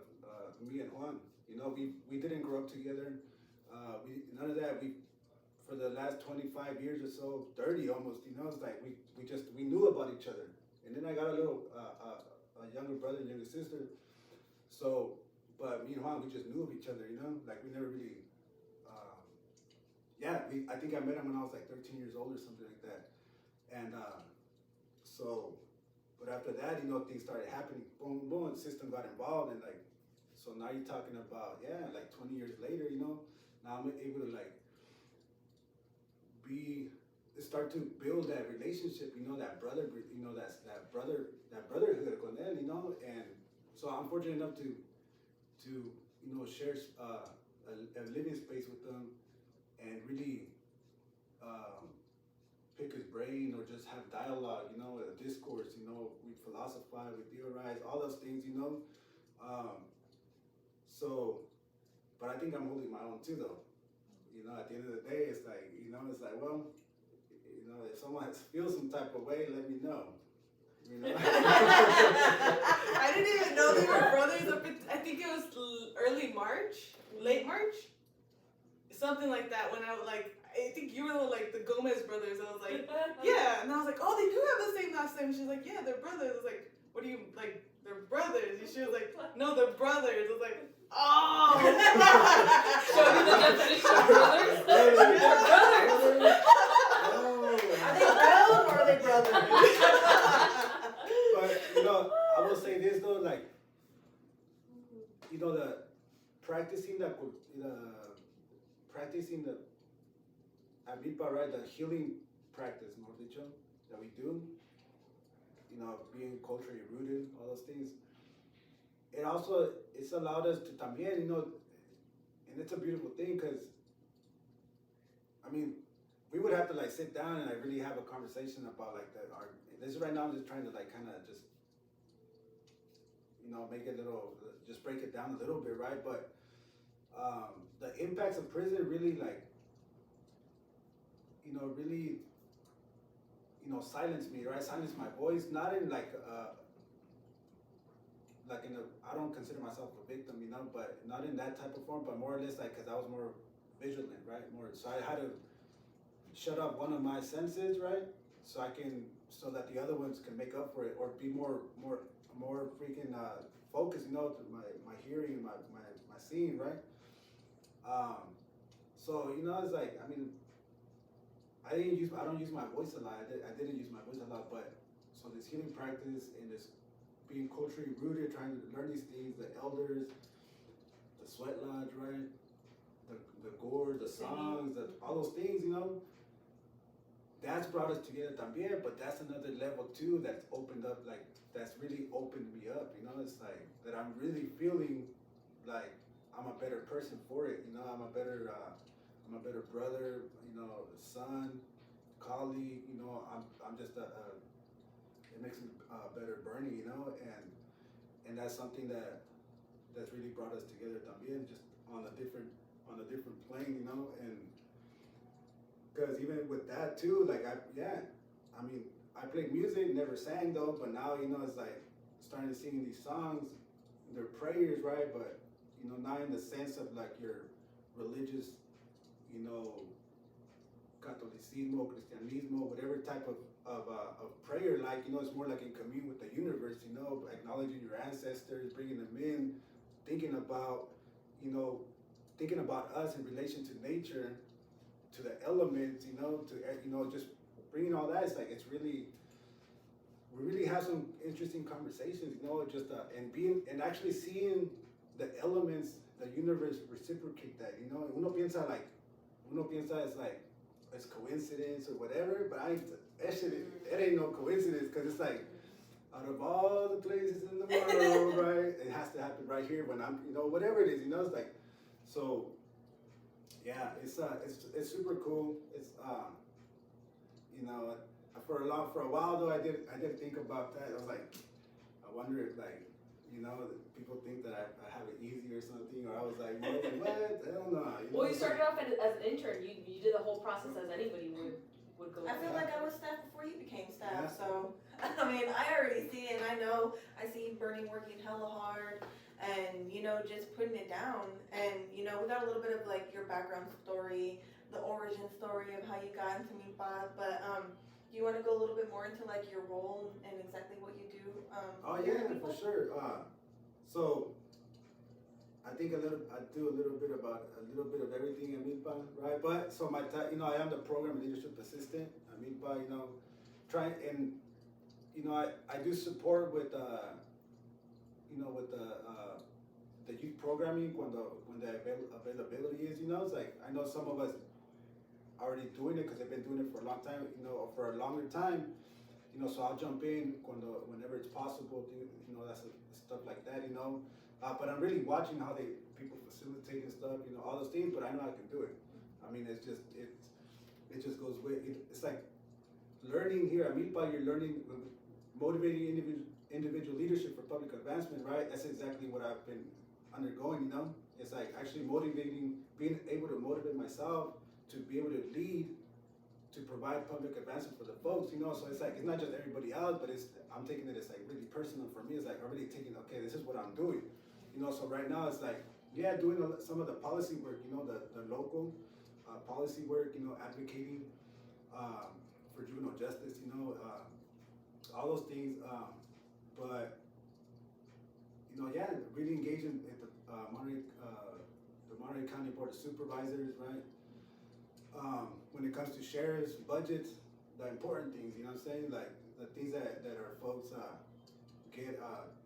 me and Juan. You know, we didn't grow up together. None of that. For the last 25 years or so, 30 almost, you know, it's like we knew about each other. And then I got a younger brother and younger sister. So, but me and Juan, we just knew of each other, you know, like we never really, I think I met him when I was like 13 years old or something like that. And so But after that, you know, things started happening. Boom, boom, the system got involved, and like, so now you're talking about, yeah, like 20 years later, you know, now I'm able to like start to build that relationship, you know, that brother, you know, that brotherhood con él, you know, and so I'm fortunate enough to you know, share a living space with them and really pick his brain or just have dialogue, you know, a discourse, you know, we philosophize, we theorize, all those things, you know. So, but I think I'm holding my own too, though. You know, at the end of the day, it's like, you know, well, you know, if someone feels some type of way, let me know. You know? I didn't even know they were brothers up I think it was early March, late March, something like that. When I think you were like the Gomez brothers. I was like, yeah, and I was like, oh, they do have the same last name. She's like, yeah, they're brothers. I was like, what do you like? They're brothers. And she was like, no, they're brothers. I was like, oh. Show me the definition of brothers. They're brothers. Are they brown or are they brothers? But, you know, I will say this though, like, you know, the practicing the at MILPA, right, the healing practice, more dicho, that we do, you know, being culturally rooted, all those things. It's allowed us to también, you know, and it's a beautiful thing because, I mean, we would have to like sit down and like really have a conversation about like this right now I'm just trying to like kind of just, you know, make it a little, just break it down a little bit, right? But the impacts of prison really like, you know, really, you know, silence me, right? Silence my voice, not in like I don't consider myself a victim, you know, but not in that type of form, but more or less like, cause I was more vigilant, right? So I had to shut up one of my senses, right? So that the other ones can make up for it or be more freaking focused, you know, to my hearing and my seeing, right? So, you know, it's like, I mean, I don't use my voice a lot. I didn't use my voice a lot, but so this healing practice and this being culturally rooted, trying to learn these things, the elders, the sweat lodge, right? The gore, the songs, all those things, you know, that's brought us together también, but that's another level too that's opened up, like, that's really opened me up, you know, it's like, that I'm really feeling like I'm a better person for it, you know, I'm a better brother, you know, son, colleague, you know, I'm just it makes me better Bernie, you know, and that's something that's really brought us together también, just on a different plane, you know, and because even with that too, like I mean, I played music, never sang though, but now, you know, it's like starting to sing these songs, they're prayers, right? But, you know, not in the sense of like your religious, you know, Catolicismo, Cristianismo, whatever type of prayer, like, you know, it's more like in commune with the universe, you know, acknowledging your ancestors, bringing them in, thinking about us in relation to nature, to the elements, you know, just bringing all that. It's like, we really have some interesting conversations, you know, just and actually seeing the elements, the universe reciprocate that, you know. Uno piensa it's like it's coincidence or whatever, but it ain't no coincidence, because it's like, out of all the places in the world, right, it has to happen right here when I'm, you know, whatever it is, you know, it's like, so, yeah, it's super cool. It's, you know, for a while though, I did think about that. I was like, I wonder if, like, you know, people think that I have it easy or something, or I was like, what? Hell no. Well, you started off as an intern. You did the whole process as anybody would go. I feel like I was staff before you became staff, so, I mean, I already see it, and I see Bernie working hella hard, and, you know, just putting it down, and, you know, we got a little bit of, like, your background story, the origin story of how you got into MILPA, but, do you want to go a little bit more into, like, your role and exactly what you do? Oh yeah, for sure. So I think I do a little bit of everything at MILPA, right? But so I am the program leadership assistant at MILPA. You know, you know, I do support with, you know, with the youth programming when the availability is, you know, it's like, I know some of us already doing it because they've been doing it for a long time, you know, or for a longer time, you know, so I'll jump in whenever it's possible, you know, that's stuff like that, you know. But I'm really watching how people facilitate and stuff, you know, all those things, but I know I can do it. I mean, it just goes with, it's like learning here at MILPA, you're learning, motivating individual leadership for public advancement, right? That's exactly what I've been undergoing, you know? It's like actually motivating, being able to motivate myself to be able to lead, to provide public advancement for the folks, you know? So it's like, it's not just everybody else, but I'm taking it as like really personal for me. It's like already taking, okay, this is what I'm doing, you know? So right now it's like, yeah, doing some of the policy work, you know, the local policy work, you know, advocating for juvenile justice, you know, all those things, but you know, yeah, really engaging at the Monterey County Board of Supervisors, right? When it comes to sheriffs, budgets, the important things, you know what I'm saying? Like the things that our folks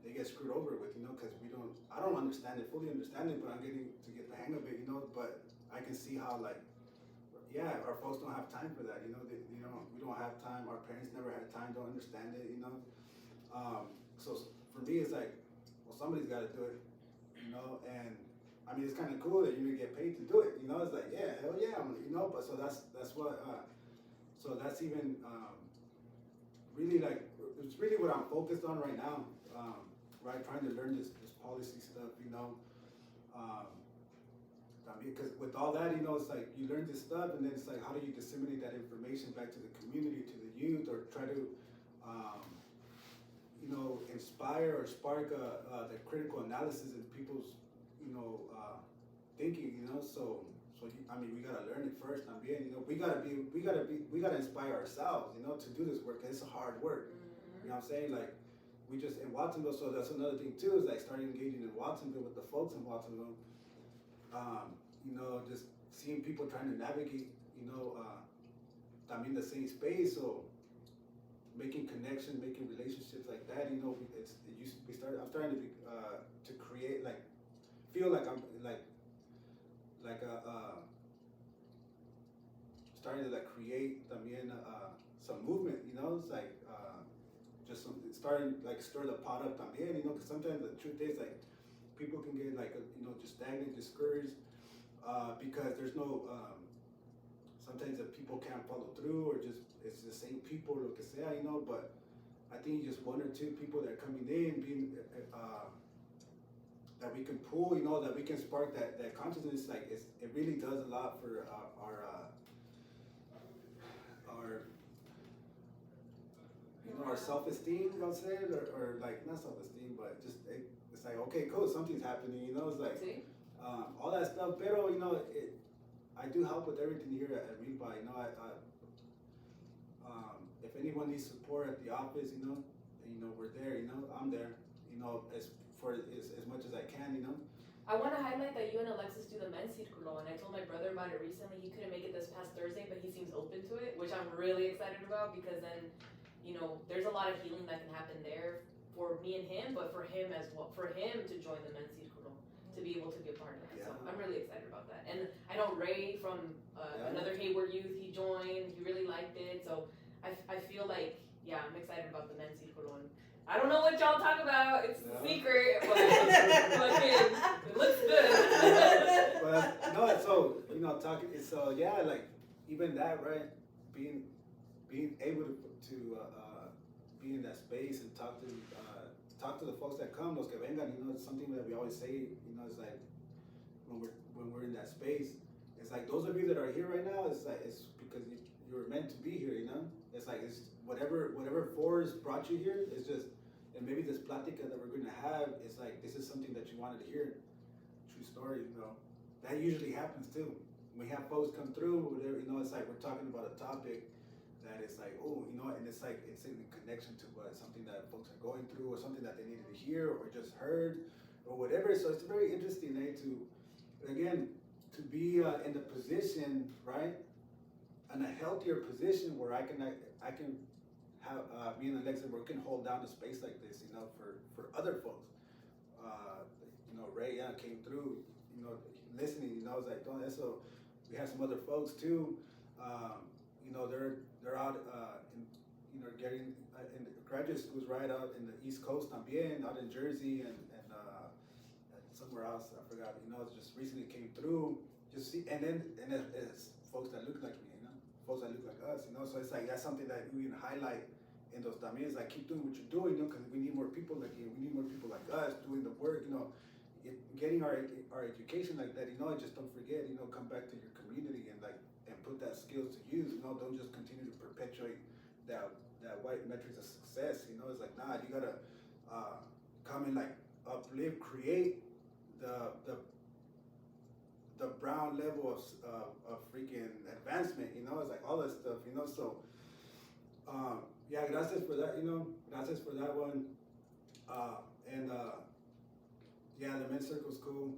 they get screwed over with, you know, because I don't fully understand it, but I'm getting to get the hang of it, you know. But I can see how, like, yeah, our folks don't have time for that, you know. We don't have time. Our parents never had time, don't understand it, you know. So for me, it's like, well, somebody's got to do it, you know. And I mean, it's kind of cool that you get paid to do it, you know. It's like, yeah, hell yeah, you know. But so that's what. So that's even really like, it's really what I'm focused on right now, right? Trying to learn this policy stuff, you know. I mean, because with all that, you know, it's like you learn this stuff, and then it's like, how do you disseminate that information back to the community, to the youth, or try to, you know, inspire or spark the critical analysis in people's, you know, thinking, you know. So I mean, we gotta learn it first. I mean, you know, we gotta inspire ourselves, you know, to do this work. It's hard work. You know what I'm saying? Like, we just in Watsonville. So that's another thing too. Is like starting engaging in Watsonville with the folks in Watsonville. You know, just seeing people trying to navigate, you know, I mean, the same space. So making connections, making relationships like that. You know, I'm starting to create, like, feel like I'm starting to like create también some movement, you know. It's like just it's starting like stir the pot up también, you know, because sometimes the truth is like people can get like you know, just stagnant, discouraged because there's no sometimes the people can't follow through, or just it's the same people, lo que sea, you know. But I think just one or two people that are coming in, being that we can pull, you know, that we can spark that consciousness. Like it really does a lot for our you know, our self-esteem, you know what I'm saying, or like not self-esteem, but just it's like, okay, cool, something's happening, you know. It's like all that stuff. Pero you know, I do help with everything here at MILPA. You know, if anyone needs support at the office, you know, we're there. You know, I'm there. You know, as much as I can. You know. I want to highlight that you and Alexis do the men's circulo, and I told my brother about it recently. He couldn't make it this past Thursday, but he seems open to it, which I'm really excited about, because then, you know, there's a lot of healing that can happen there for me and him, but for him as well, for him to join the men's circulo, to be able to be a part of that. Yeah. So I'm really excited about that. And I know Ray from another Hayward Youth, he joined, he really liked it. So I feel like, yeah, I'm excited about the men's circulo. And I don't know what y'all talk about, it's a secret, but it looks good. But no, so, you know, so yeah, like even that, right? Being able to be in that space and talk to the folks that come, los que vengan, you know. It's something that we always say, you know. It's like when we're in that space, it's like those of you that are here right now, it's like it's because you're meant to be here, you know. It's like it's whatever force brought you here. It's just, and maybe this plática that we're gonna have is like, this is something that you wanted to hear. True story, you know. That usually happens too. We have folks come through, whatever, you know. It's like we're talking about a topic that is like, oh, you know, and it's like it's in connection to something that folks are going through, or something that they needed to hear, or just heard, or whatever. So it's very interesting, to be in the position, right, in a healthier position where I can have me and Alexa, we can hold down a space like this, you know, for other folks. You know, Ray came through, you know, listening, you know, it's like, don't, so we have some other folks too, you know, they're out in, you know, getting in the graduate schools right out in the East Coast también, out in Jersey and somewhere else, I forgot, you know, just recently came through, just see, and it's folks that look like me, you know, folks that look like us, you know, so it's like, that's something that we can highlight in those también, like, keep doing what you're doing, you know, because we need more people like you, we need more people like us doing the work, you know, getting our education like that, you know, and just don't forget, you know, come back to your community and like, and put that skills to use, you know, don't just continue to perpetuate that white metrics of success, you know, it's like, nah, you gotta come and like uplift, create the brown level of freaking advancement, you know, it's like all that stuff, you know, so yeah, gracias for that, you know, gracias for that one, and yeah, the men's circle's cool,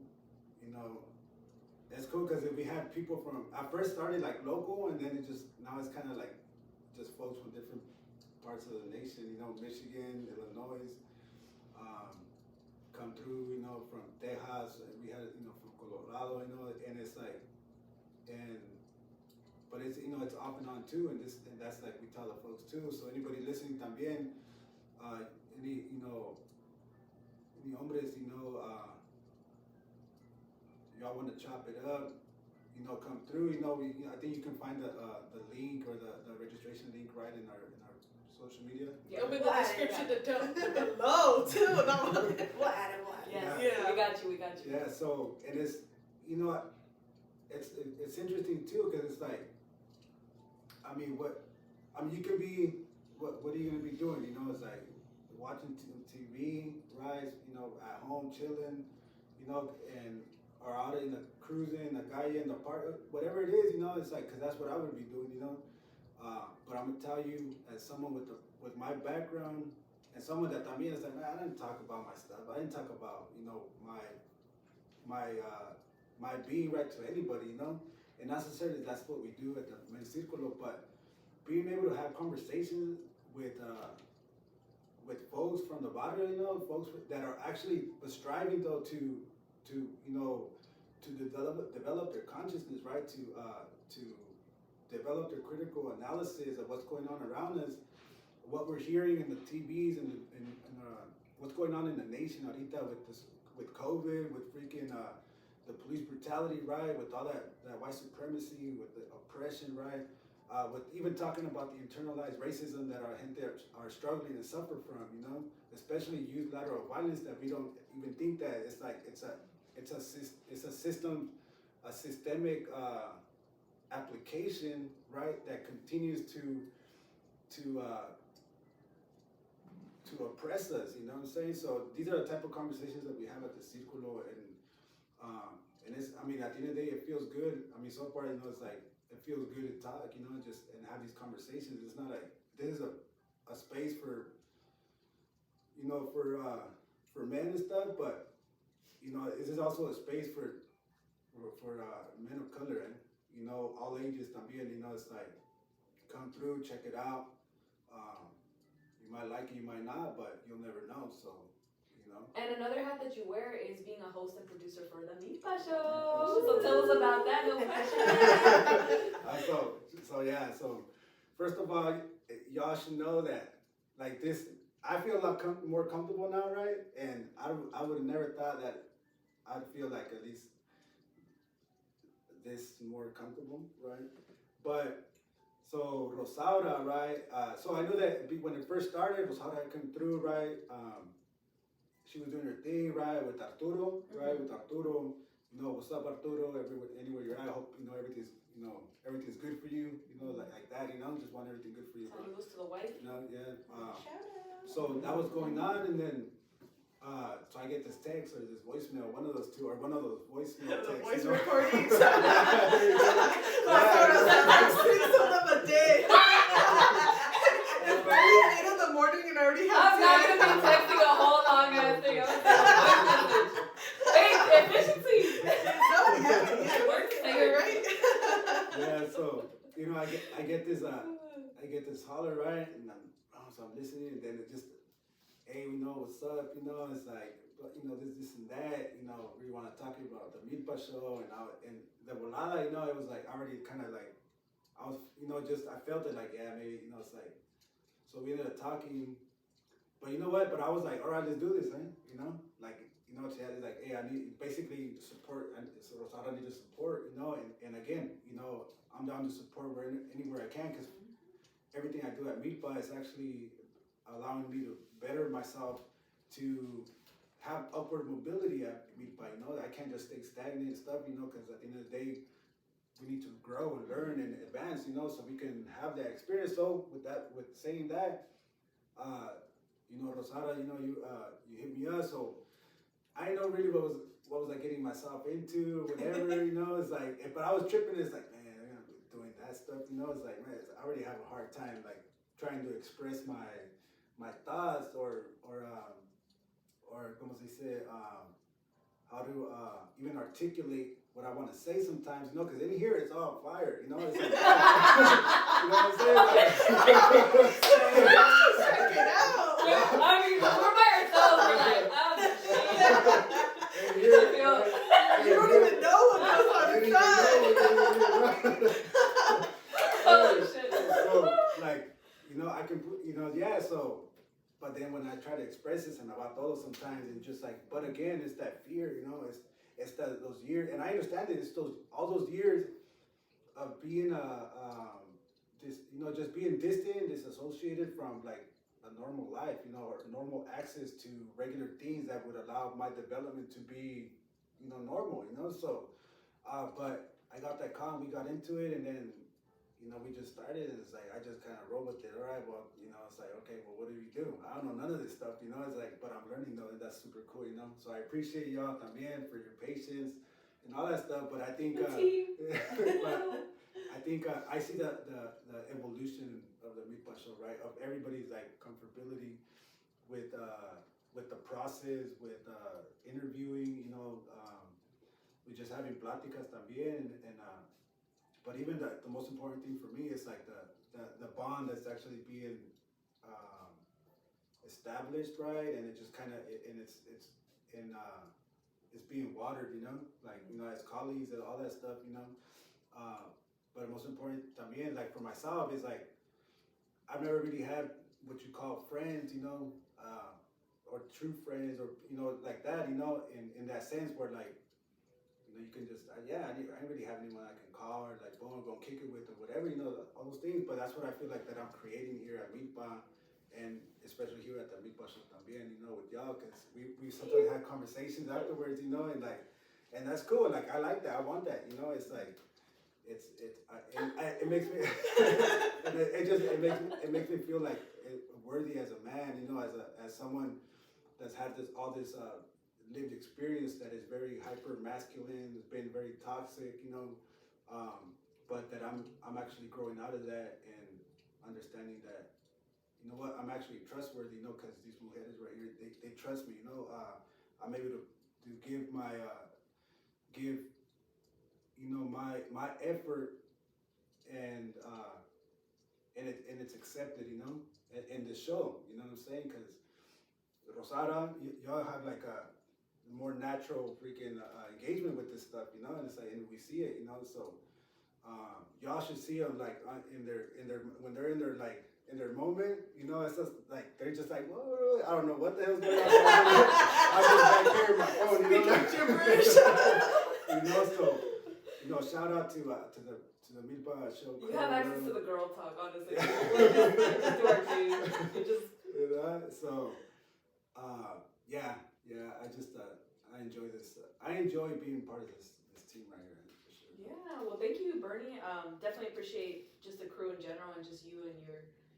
you know, it's cool because we had people from, I first started like local, and then it just, now it's kind of like just folks from different parts of the nation, you know, Michigan, Illinois, come through, you know, from Texas, and we had, you know, from Colorado, you know, and it's like, but it's, you know, it's off and on too, and that's like we tell the folks too, so anybody listening también, any, you know, any hombres, you know, y'all want to chop it up, you know, come through, you know, I think you can find the link or the registration link right in our social media. It'll be in the description below too. No. We'll add it. Yes, Yeah. we got you. Yeah, so, and it's, you know, it's interesting too, because it's like, I mean, you could be, what are you gonna be doing? You know, it's like watching TV, right? You know, at home chilling, you know, or out in the cruising, the calle, in the park, whatever it is, you know, it's like, because that's what I would be doing, you know. But I'm gonna tell you, as someone with my background, and someone that también is like, man, I didn't talk about my stuff. I didn't talk about, you know, my being right to anybody, you know. And not necessarily that's what we do at the men's circulo, but being able to have conversations with folks from the barrio, you know, folks that are actually striving though to you know, to develop their consciousness, right? To develop their critical analysis of what's going on around us, what we're hearing in the TVs and what's going on in the nation ahorita with COVID, with freaking the police brutality, right? With all that white supremacy, with the oppression, right? With even talking about the internalized racism that our gente are struggling and suffer from, you know, especially youth lateral violence, that we don't even think that it's like it's a systemic application, right? That continues to oppress us, you know what I'm saying? So these are the type of conversations that we have at the Circulo, and it's, I mean, at the end of the day, it feels good. I mean, so far, you know, it's like, it feels good to talk, you know, just, and have these conversations. It's not like, this is a space for, you know, for men and stuff, but, you know, this is also a space for men of color, and, you know, all ages también, you know, it's like, come through, check it out. You might like it, you might not, but you'll never know, so, you know. And another hat that you wear is being a host and producer for the MILPA Show. So tell us about that, no pressure. So yeah, so first of all, y'all should know that, like this, I feel a lot more comfortable now, right? And I would have never thought that I'd feel like at least this more comfortable, right? But, so Rosaura, right? So I knew that when it first started, Rosaura came through, right? She was doing her thing, right, with Arturo, right? With Arturo, you know, what's up, Arturo? Anywhere you're at, I hope, you know, everything's good for you, you know, like that, you know, just want everything good for you. Saludos to the wife. You know, yeah. Shout out. So that was going on, and then, so I get this text or this voicemail, one of those voicemail texts. The voice you know? recordings. There you go. Some of a day. It's barely 8 in the morning and I already have I'm not going to be texting a whole long ass thing. I'm going to hey, efficiency. No, yeah. It works. You're right. Yeah, so, you know, I get this I get this holler, right? And so I'm listening, and then it just, hey, what's up? It's like, but, this and that, we want to talk about the MILPA Show, and the volada, it was like already kind of like, I was, I felt it like, yeah, maybe, it's like, so we ended up talking, but you know what? But I was like, all right, let's do this, huh? Like, she had like, hey, I need basically support, and so Rosaura needed support, and again, I'm down to support anywhere I can, because everything I do at MILPA is actually allowing me to better myself, to have upward mobility at MILPA. I can't just stay stagnant and stuff, because at the end of the day, we need to grow and learn and advance, so we can have that experience. So with saying that, Rosaura, you hit me up, so I didn't know really what was I getting myself into, whatever, it's like, but I was tripping. It's like, man, I'm gonna be doing that stuff, it's like, man, I already have a hard time like trying to express my thoughts or como se dice, how to even articulate what I want to say sometimes, because in here it's all fire, it's like, you know what I'm saying? Like, check it out. I mean, we're by ourselves. We're like, and here, You don't even know what goes on inside. oh shit. So, like, I can put, yeah, so, but then when I try to express this and about todo sometimes, it's just like, but again, it's that fear, it's those years, and I understand it, it's all those years of being just being distant, disassociated from like a normal life, or normal access to regular things that would allow my development to be, normal, so, but I got that call, we got into it, and then, we just started, and it's like, I just kind of roll with it. All right, well, it's like, okay, well, what do we do? I don't know none of this stuff, it's like, but I'm learning though, and that's super cool, So I appreciate y'all también for your patience and all that stuff, but I think, but I think I see the evolution of the MILPA Show, right? Of everybody's like comfortability with the process, with interviewing, we just having pláticas también, and but even the most important thing for me is like the bond that's actually being established, right? And it just kind of it's being watered, like as colleagues and all that stuff, but most important también, like for myself, is like I've never really had what you call friends, or true friends, or like that, in that sense where like. You can just, I don't really have anyone I can call or like go and kick it with or whatever, all those things. But that's what I feel like that I'm creating here at MILPA, and especially here at the MILPA Show también, with y'all, because we sometimes have conversations afterwards, and like, and that's cool. Like I like that. I want that. It's like, it makes me, it makes me feel like worthy as a man, as someone that's had all this. Lived experience that is very hyper masculine, has been very toxic, but that I'm actually growing out of that and understanding that, what, I'm actually trustworthy, because these mujeres right here, they trust me, I'm able to give my my effort, and it's accepted, in the show, you know what I'm saying? Because Rosaura, y'all have like a more natural freaking engagement with this stuff, and it's like, and we see it, so y'all should see them like in their when they're in their like in their moment, it's just like they're just like, whoa, I don't know what the hell's going on. I'm just back here in my phone, so shout out to the MILPA Show. You have access to the girl talk, honestly. Just do our thing. You just so yeah, I enjoy this. I enjoy being part of this team right here, for sure. Yeah, well, thank you, Bernie. Definitely appreciate just the crew in general, and just you and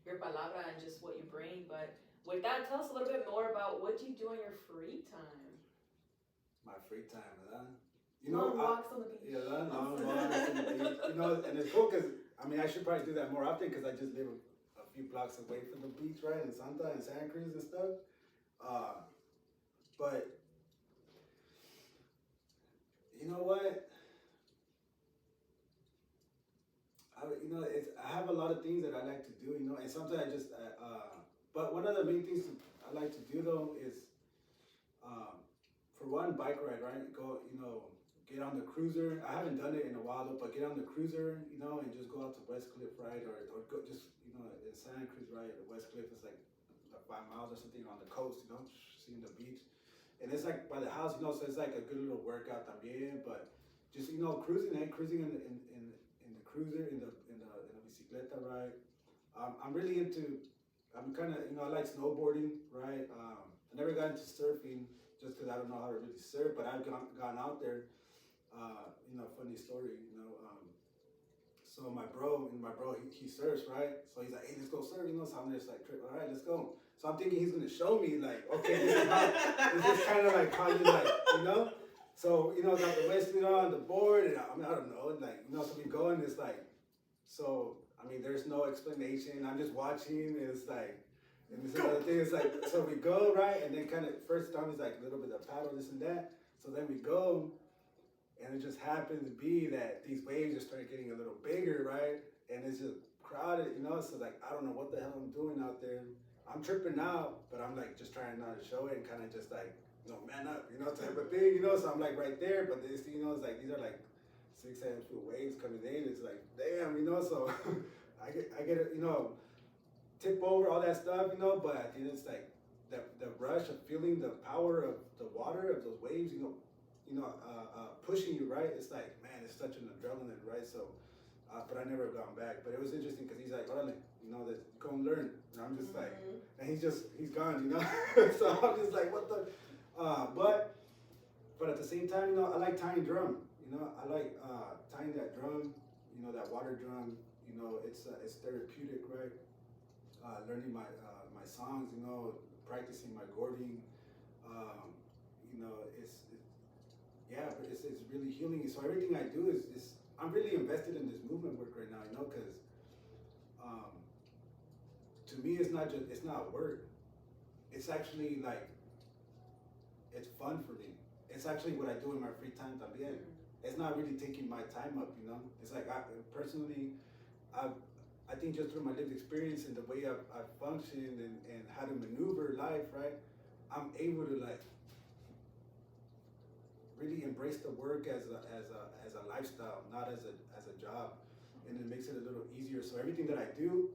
your palabra and just what you bring. But with that, tell us a little bit more about what you do on your free time. My free time, huh? Long walks on the beach. Yeah, long walks on the beach. And it's cool because I should probably do that more often because I just live a few blocks away from the beach, right, in Santa and Santa Cruz and stuff. But you know what? I have a lot of things that I like to do, and sometimes I just, but one of the main things I like to do though is, for one, bike ride, right? Go, get on the cruiser. I haven't done it in a while though, but get on the cruiser, and just go out to West Cliff, right? Or go just, in Santa Cruz, right? The West Cliff is like 5 miles or something on the coast, seeing the beach. And it's like by the house, so it's like a good little workout también, but just, cruising in the cruiser, in the bicicleta ride. I'm really into, I'm kind of, I like snowboarding, right? I never got into surfing just because I don't know how to really surf, but I've gone out there. Funny story, so my bro, he surfs, right? So he's like, hey, let's go surf, so I'm just like, all right, let's go. So I'm thinking he's gonna show me, like, okay, this is kind of like how you like, So, got the West, on the board, and I don't know, like, so we go, and it's like, so, there's no explanation. I'm just watching, and it's like, and this other thing is like, so we go, right? And then kind of, first time is like a little bit of paddle, this and that. So then we go, and it just happens to be that these waves just started getting a little bigger, right? And it's just crowded, so like, I don't know what the hell I'm doing out there. I'm tripping out, but I'm like just trying not to show it and kind of just like, man up, type of thing, so I'm like right there, but this, it's like, these are like 6, 7 foot waves coming in. It's like, damn, so I get tip over all that stuff, but at the end it's like the rush of feeling the power of the water, of those waves, pushing you, right? It's like, man, it's such an adrenaline, right? So, but I never gone back. But it was interesting because he's like, that go and learn. And I'm just like, and he's gone, So I'm just like, what the, but at the same time, I like tying drum. I like tying that drum, that water drum. It's therapeutic, right? Learning my songs, practicing my gording. But it's really healing. So everything I do is I'm really invested in this movement work right now, because to me it's not work. It's actually like, it's fun for me. It's actually what I do in my free time también. It's not really taking my time up, It's like, I think just through my lived experience and the way I've functioned and how to maneuver life, right? I'm able to like really embrace the work as a lifestyle, not as a job, and it makes it a little easier. So everything that I do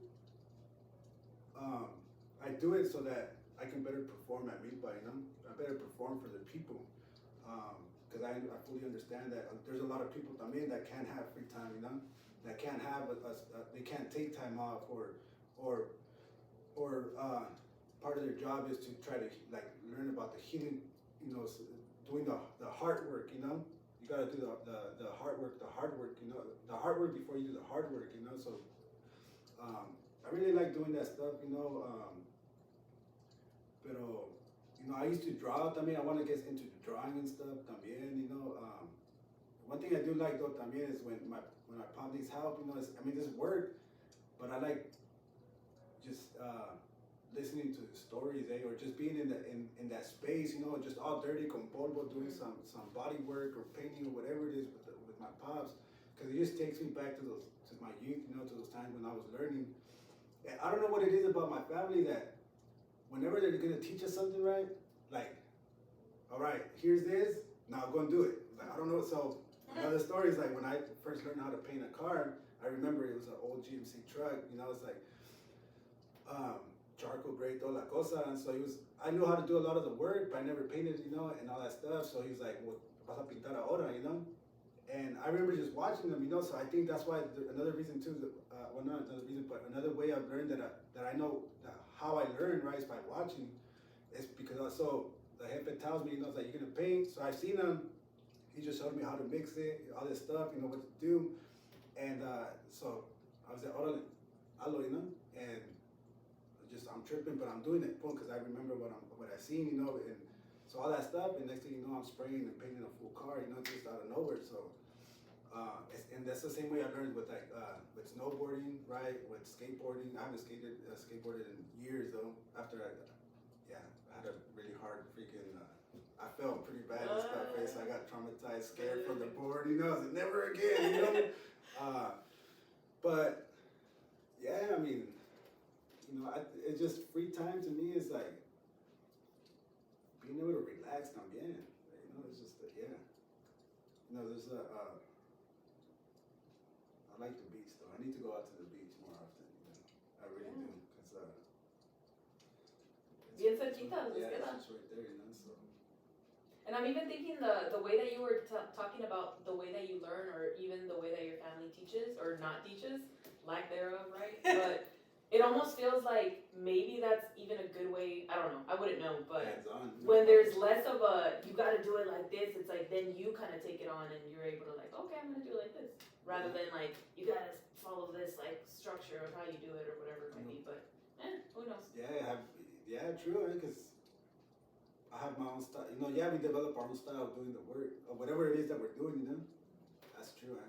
it so that I can better perform at MILPA, I better perform for the people, because I fully understand that there's a lot of people también that can't have free time, that can't have they can't take time off, or part of their job is to try to like learn about the healing, doing the hard work, You gotta do the hard work, the hard work before you do the hard work, So I really like doing that stuff, Pero, I used to draw también. I want to get into drawing and stuff también, One thing I do like though también is when I palm these help, this work, but I like just listening to the stories, or just being in that space, just all dirty con polvo, doing some body work or painting or whatever it is with my pops, because it just takes me back to my youth, to those times when I was learning. And I don't know what it is about my family that whenever they're gonna teach us something, right? Like, all right, here's this, now go and do it. Like, I don't know. So another story is like when I first learned how to paint a car, I remember it was an old GMC truck, it's like charcoal gray, toda la cosa. And so I knew how to do a lot of the work, but I never painted, and all that stuff. So he was like, well, vas a pintar ahora, And I remember just watching them, So I think that's why another reason too, well, not another reason, but another way I've learned that I know how I learn, right, is by watching. It's because also the jefe tells me, that you're gonna paint. So I've seen him. He just showed me how to mix it, all this stuff, what to do. And so I was like, órale, hazlo, and I'm tripping, but I'm doing it, because I remember what I seen, and so all that stuff. And next thing you know, I'm spraying and painting a full car, just out of nowhere. So. And that's the same way I learned with with snowboarding, right? With skateboarding. I haven't skateboarded in years though. After I had a really hard freaking. I fell pretty bad in Scarface. I got traumatized, scared from the board. I said never again. But yeah, I mean, it's just free time to me is like being able to relax también. It's just yeah. There's I like the beach though. I need to go out to the beach more often. I really do, because Bien cerquita, les yeah, queda. it's right there, So. And I'm even thinking the way that you were talking about the way that you learn, or even the way that your family teaches or not teaches, lack thereof, right? But it almost feels like maybe that's even a good way. I don't know. I wouldn't know, but Hands-on. when there's less of a you got to do it like this, it's like then you kind of take it on and you're able to like, okay, I'm gonna do it like this, rather than like you gotta follow this like structure of how you do it or whatever it might be. But who knows? Yeah, true. Because I have my own style. We develop our own style of doing the work or whatever it is that we're doing. That's true. Yeah.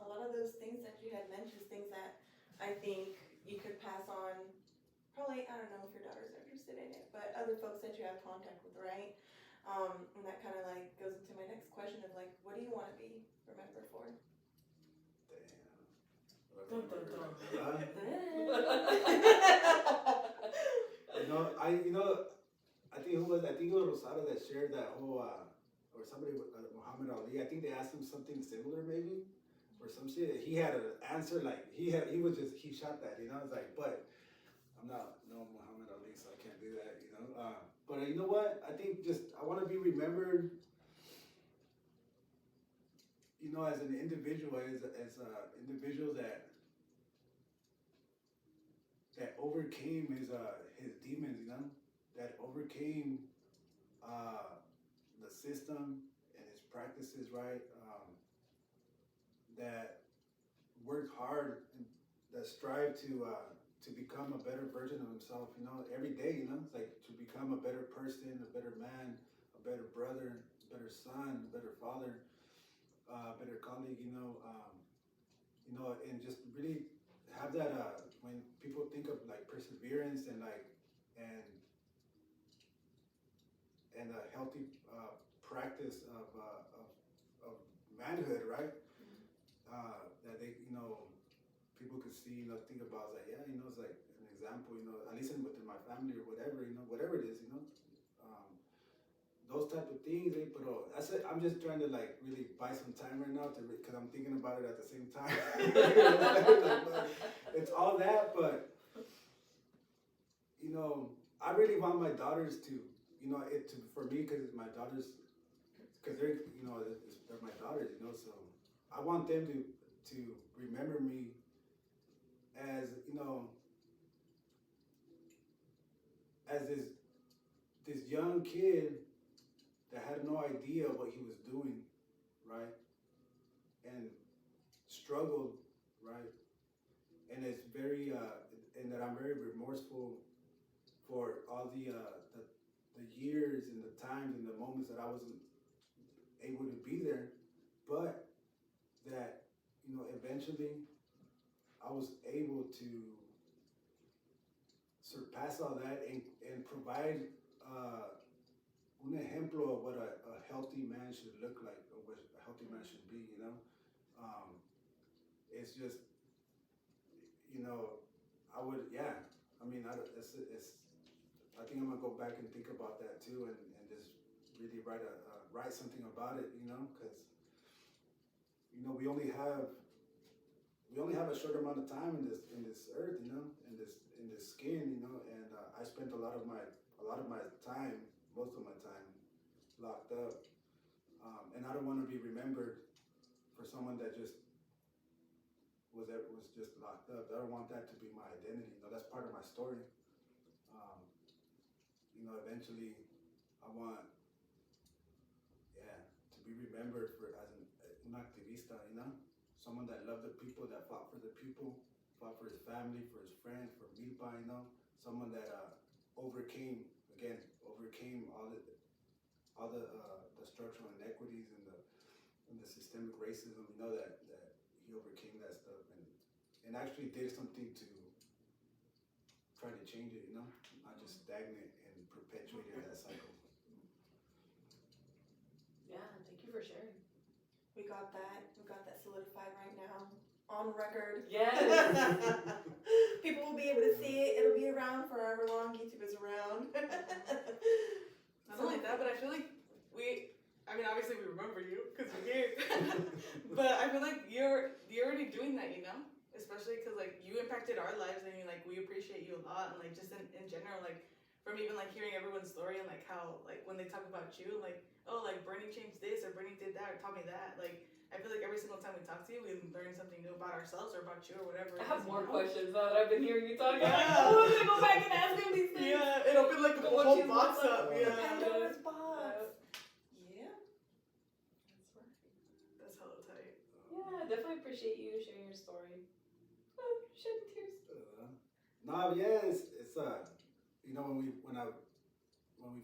A lot of those things that you had mentioned, things that I think you could pass on. Probably, I don't know if your daughters are interested in it, but other folks that you have contact with, right? And that kind of like goes into my next question of like, what do you want to be remembered for? Dun, dun, dun. I think it was Rosada that shared that whole or somebody with Muhammad Ali. I think they asked him something similar maybe or some shit. He had an answer like he shot that. It's like, but I'm not no Muhammad Ali, so I can't do that. But you know what? I think I want to be remembered. As an individual, as individual that overcame his demons, that overcame the system and his practices, right? That worked hard and that strive to become a better version of himself, every day, it's like to become a better person, a better man, a better brother, a better son, a better father, a better colleague, and just really have that when people think of like perseverance and and a healthy practice of manhood, right? That they people could see, think about, like, yeah, it's like an example, at least within my family or whatever, whatever it is, those type of things, but that's it. I'm just trying to like really buy some time right now because I'm thinking about it at the same time. It's all that, but I really want my daughters to, for me, because my daughters, because they're my daughters, so I want them to remember me as as this young kid that had no idea what he was doing, right? And struggled, right? And it's very, and that I'm very remorseful for all the years and the times and the moments that I wasn't able to be there, but that, eventually I was able to surpass all that and provide un ejemplo of what a healthy man should look like, or what a healthy man should be, It's just, I would, yeah, I mean, I think I'm gonna go back and think about that too, and just really write something about it, because, we only have a short amount of time in this earth, in this skin, and I spent a lot of my time, most of my time, locked up, and I don't want to be remembered for someone that just was just locked up. I don't want that to be my identity. That's part of my story. Eventually, I want, to be remembered as an activista, someone that loved the people, that fought for the people, fought for his family, for his friends, for MILPA, someone that overcame all the structural inequities and the systemic racism, that he overcame that stuff and actually did something to try to change it, not just stagnate and perpetuated that cycle. Yeah, thank you for sharing. We got that solidified right now. On record. Yes. People will be able to see it. It'll be around forever long. YouTube is around. Not only that, but I feel like obviously we remember you because you're here. But I feel like you're already doing that, you know? Especially because like you impacted our lives and like we appreciate you a lot, and like just in general, like from even like hearing everyone's story and like how like when they talk about you, like, oh, like Bernie changed this or Bernie did that or taught me that, like I feel like every single time we talk to you, we learn something new about ourselves or about you or whatever. I have more questions now that I've been hearing you talk. Yeah. I want to go back and ask him these things. Yeah, it opened like a What whole she's box like, up. The Yeah. Pandora's box. Yeah. That's hella tight. Yeah, definitely appreciate you sharing your story. Oh, shedding tears. No, yeah, it's you know, when we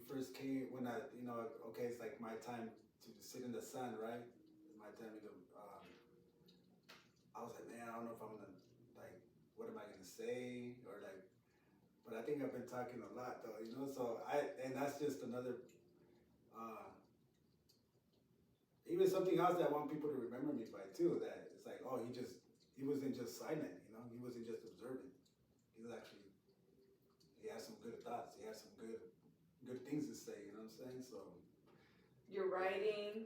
first came, okay, it's like my time to sit in the sun, right? My time to I was like, man, I don't know if I'm gonna, like, what am I gonna say, or like, but I think I've been talking a lot though, you know. So and that's just another, even something else that I want people to remember me by too. That it's like, oh, he wasn't just silent, you know. He wasn't just observant. He had some good thoughts. He had some good things to say. You know what I'm saying? So. Your writing,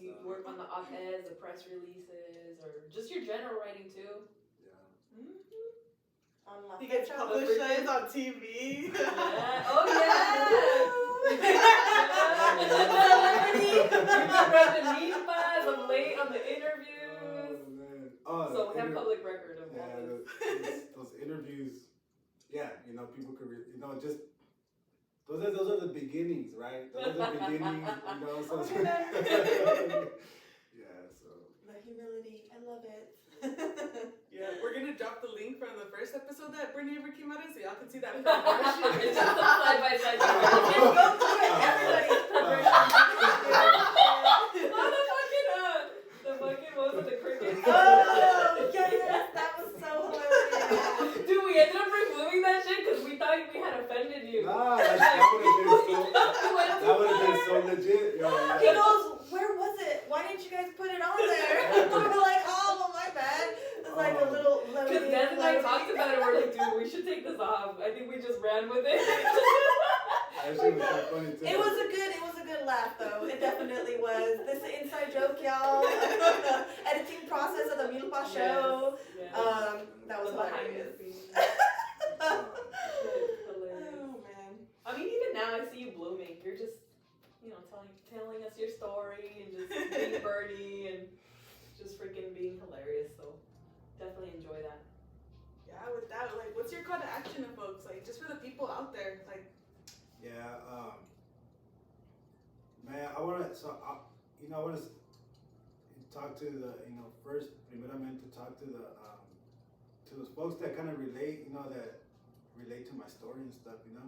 you work on the op-eds, the press releases, or just your general writing too. Yeah. On He gets fecha. published on TV. Yeah. Oh yeah. You've been read the MILPAs. I'm late on the interviews. Oh man. So we have public record of all Yeah, this. those interviews. Yeah, you know, people could, just. Those are the beginnings, right? Those are the beginnings, you know. So, yeah, so. The humility, I love it. Yeah, we're gonna drop the link from the first episode that Bernie ever came out in, so y'all can see that. It's just a side by side. Just go through it. Everybody's progression. The fucking what was it, the cricket? Oh, yes, that was so hilarious. Dude, we ended up removing that shit because we thought we had offended you. Nah, that would have been so legit. Yo, He goes, where was it? Why didn't you guys put it on there? We were like, oh, well, my bad. It's like a little. Because Des and I talked about it, we're like, dude, we should take this off. I think we just ran with it. That shit was so funny too. It was a good laugh though. It definitely was. This is an inside joke, y'all. Editing process of the MILPA Show. Yes. That was The behind the hilarious. scenes. Oh Hilarious. man. I mean, even now I see you blooming. You're just, telling us your story and just being Bernie and just freaking being hilarious. So definitely enjoy that. Yeah, with that, like, what's your call to action to folks? Like, just for the people out there, like. Yeah, man, I want to talk to the, first, primeramente, talk to those folks that kind of relate, that relate to my story and stuff, the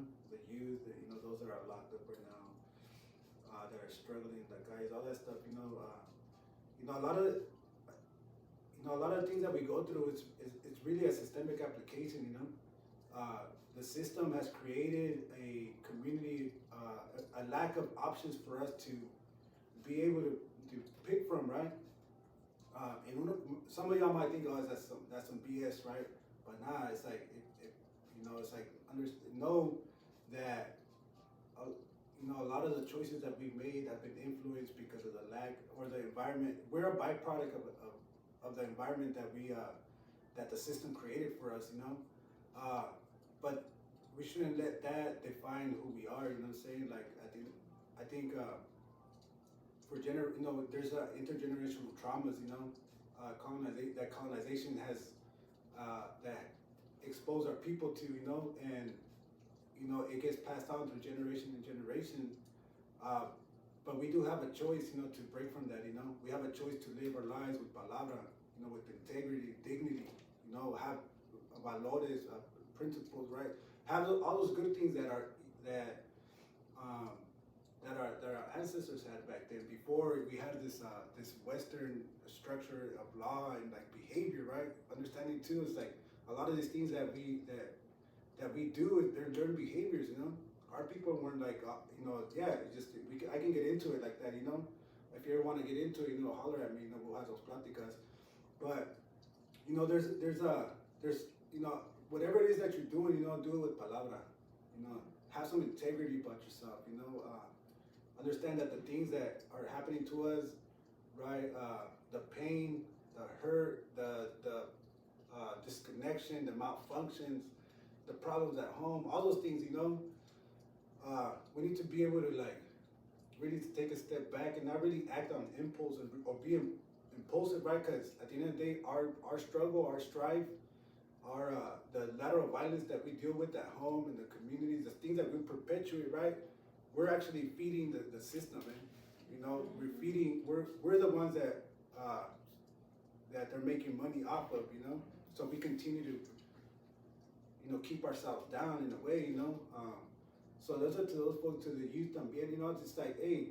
youth, those that are locked up right now, that are struggling, the guys, all that stuff, a lot of things that we go through, it's really a systemic application, The system has created a community, a lack of options for us to be able to pick from, right? Some of y'all might think, oh, that's some BS, right? But nah, it's like, it's like know that, a lot of the choices that we've made have been influenced because of the lack or the environment. We're a byproduct of the environment that the system created for us, but we shouldn't let that define who we are. You know what I'm saying? Like I think for there's intergenerational traumas. Colonization has that exposed our people to. And it gets passed on through generation and generation. But we do have a choice, to break from that. We have a choice to live our lives with palabra, with integrity, dignity. Have valores, principles, right? Have all those good things that our ancestors had back then. Before we had this Western structure of law and like behavior, right? Understanding too is like a lot of these things that we do, they're learned behaviors. Our people weren't like, I can get into it like that, if you ever want to get into it, holler at me. We'll have those pláticas. But there's whatever it is that you're doing, do it with palabra. Have some integrity about yourself. Understand that the things that are happening to us, right? The pain, the hurt, the disconnection, the malfunctions, the problems at home, all those things. We need to be able to really take a step back and not really act on impulse or be impulsive, right? Because at the end of the day, our struggle, our strife, the lateral violence that we deal with at home in the communities, the things that we perpetuate, right? We're actually feeding the system, man. We're the ones that they're making money off of, So we continue to, keep ourselves down in a way, So those are to those folks, to the youth también, it's just like, hey,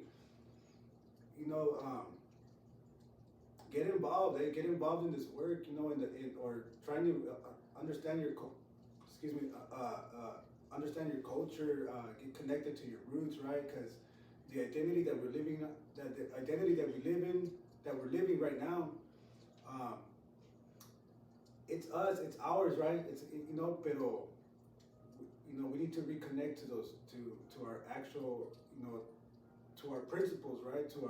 get involved, get involved in this work, or trying to understand your, understand your culture, get connected to your roots, right? Because the identity that we're living, that we're living right now, it's us, it's ours, right? It's pero we need to reconnect to those, to our actual, to our principles, right? To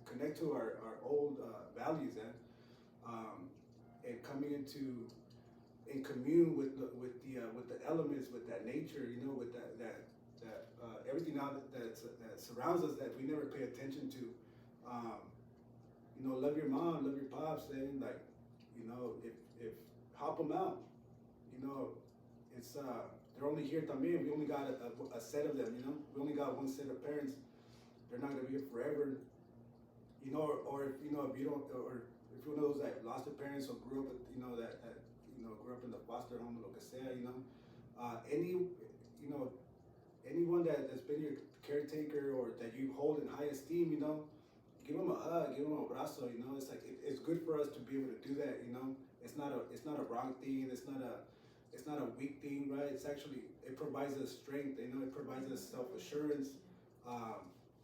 connect to our old values, and coming in commune with the elements, with that nature, with that everything now that surrounds us that we never pay attention to. Love your mom, love your pops, and if help them out. It's they're only here también. We only got a set of them. We only got one set of parents. They're not gonna be here forever. Or if if you don't, or if you're one of those that lost their parents or grew up with, grew up in the foster home or lo que sea, anyone that's been your caretaker or that you hold in high esteem, give them a hug, give them a abrazo, It's like it's good for us to be able to do that, It's not a wrong thing. It's not a weak thing, right? It's actually, it provides us strength. It provides us self-assurance.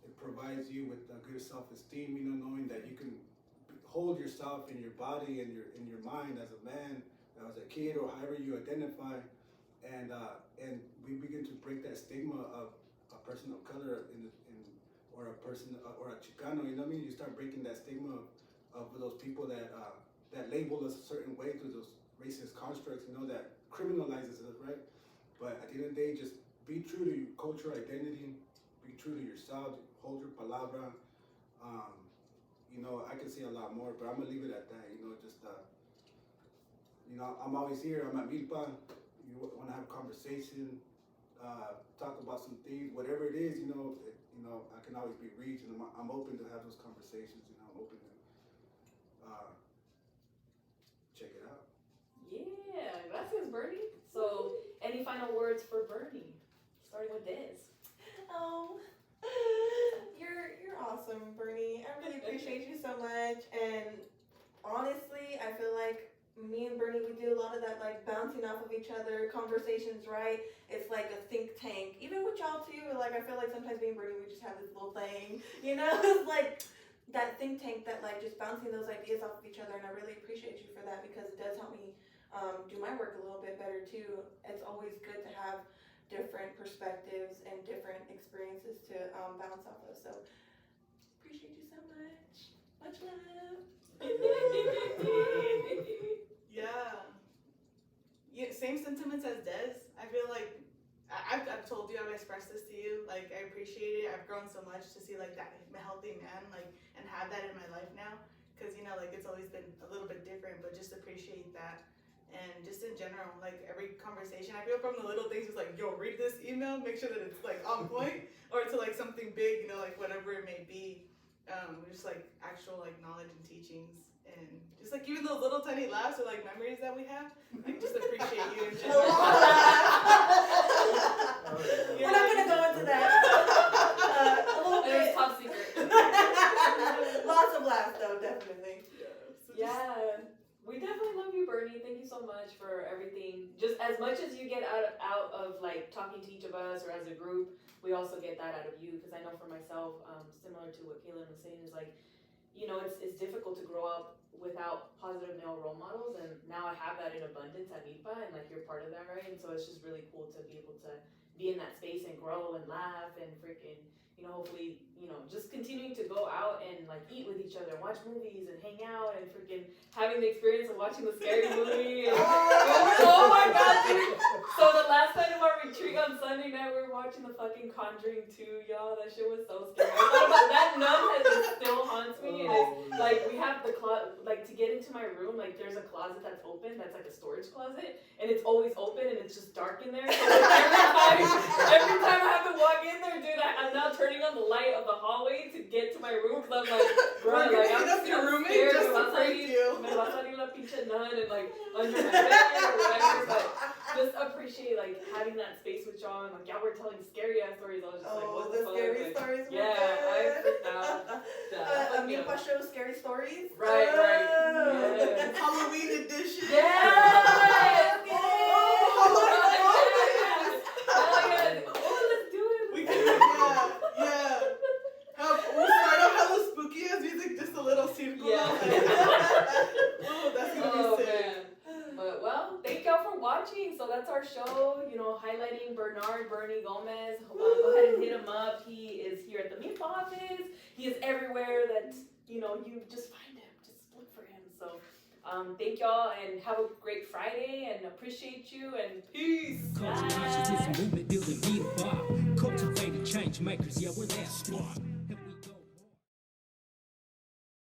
It provides you with a good self-esteem, knowing that you can hold yourself in your body and in your mind as a man, as a kid, or however you identify, and we begin to break that stigma of a person of color or a person or a Chicano. You start breaking that stigma of those people that label us a certain way through those racist constructs, that criminalizes us, right? But at the end of the day, just be true to your cultural identity, be true to yourself, hold your palabra. I can say a lot more, but I'm gonna leave it at that. I'm always here. I'm at MILPA. You want to have a conversation, talk about some things, whatever it is. I can always be reached, and I'm open to have those conversations. I'm open to check it out. Yeah, gracias, Bernie. So, any final words for Bernie? Starting with Des. Oh, you're awesome, Bernie. I really appreciate you so much. And honestly, I feel like me and Bernie, we do a lot of that, bouncing off of each other, conversations, right? It's like a think tank. Even with y'all too, I feel like sometimes me and Bernie, we just have this little thing, It's like that think tank that just bouncing those ideas off of each other. And I really appreciate you for that, because it does help me do my work a little bit better too. It's always good to have different perspectives and different experiences to bounce off of. So appreciate you so much. Much love. Yeah, same sentiments as Des. I feel like I've told you, I've expressed this to you. I appreciate it. I've grown so much to see that healthy man, and have that in my life now. Because it's always been a little bit different, but just appreciate that. And just in general, every conversation, I feel from the little things, it's yo, read this email, make sure that it's on point, or to something big, whatever it may be. Just actual knowledge and teachings, and just even those little tiny laughs or memories that we have. Just appreciate you in general. We're not gonna go into that. A little bit. It's top secret. Lots of laughs though, definitely. Yeah. We definitely love you, Bernie. Thank you so much for for everything. Just as much as you get out of like talking to each of us or as a group, we also get that out of you. Because I know for myself, similar to what Keylin was saying, is like, you know, it's difficult to grow up without positive male role models, and now I have that in abundance at MILPA, and like you're part of that, right? And so it's just really cool to be able to be in that space and grow and laugh and freaking, you know, hopefully, you know, just continuing to go out and like eat with each other, watch movies and hang out and freaking having the experience of watching the scary movie. And, oh my god, dude. So the last night of our retreat on Sunday night, we were watching the fucking Conjuring 2, y'all. That shit was so scary. I thought about that nun that still haunts me. And it's like, we have the like to get into my room, like there's a closet that's open, that's like a storage closet, and it's always open and it's just dark in there. So like, every time I have to walk in there, dude, I'm now turning on the light of the hallway to get to my room because I'm like, bro, like I'm up your roommate scared. just to freak you. Me va a salir la pinche nun and like under my bed or whatever. But just appreciate like having that space with y'all and like y'all were telling scary ass stories. I was just like, what the fuck? Scary like, stories. Yeah, I freaked out. MILPA Show scary stories. Right. Yes. Halloween edition. Yes. We'll start off hella spooky as music, just a little circle. Yeah. Oh, that's gonna be sick. Man. But well, thank y'all for watching. So that's our show, you know, highlighting Bernie Gomez. Go ahead and hit him up. He is here at the MILPA office. He is everywhere that, you know, you just find him. Just look for him. So thank y'all and have a great Friday and appreciate you and peace. Culture consciousness movement building MILPA. Cultivated change makers, yeah, we're that squad.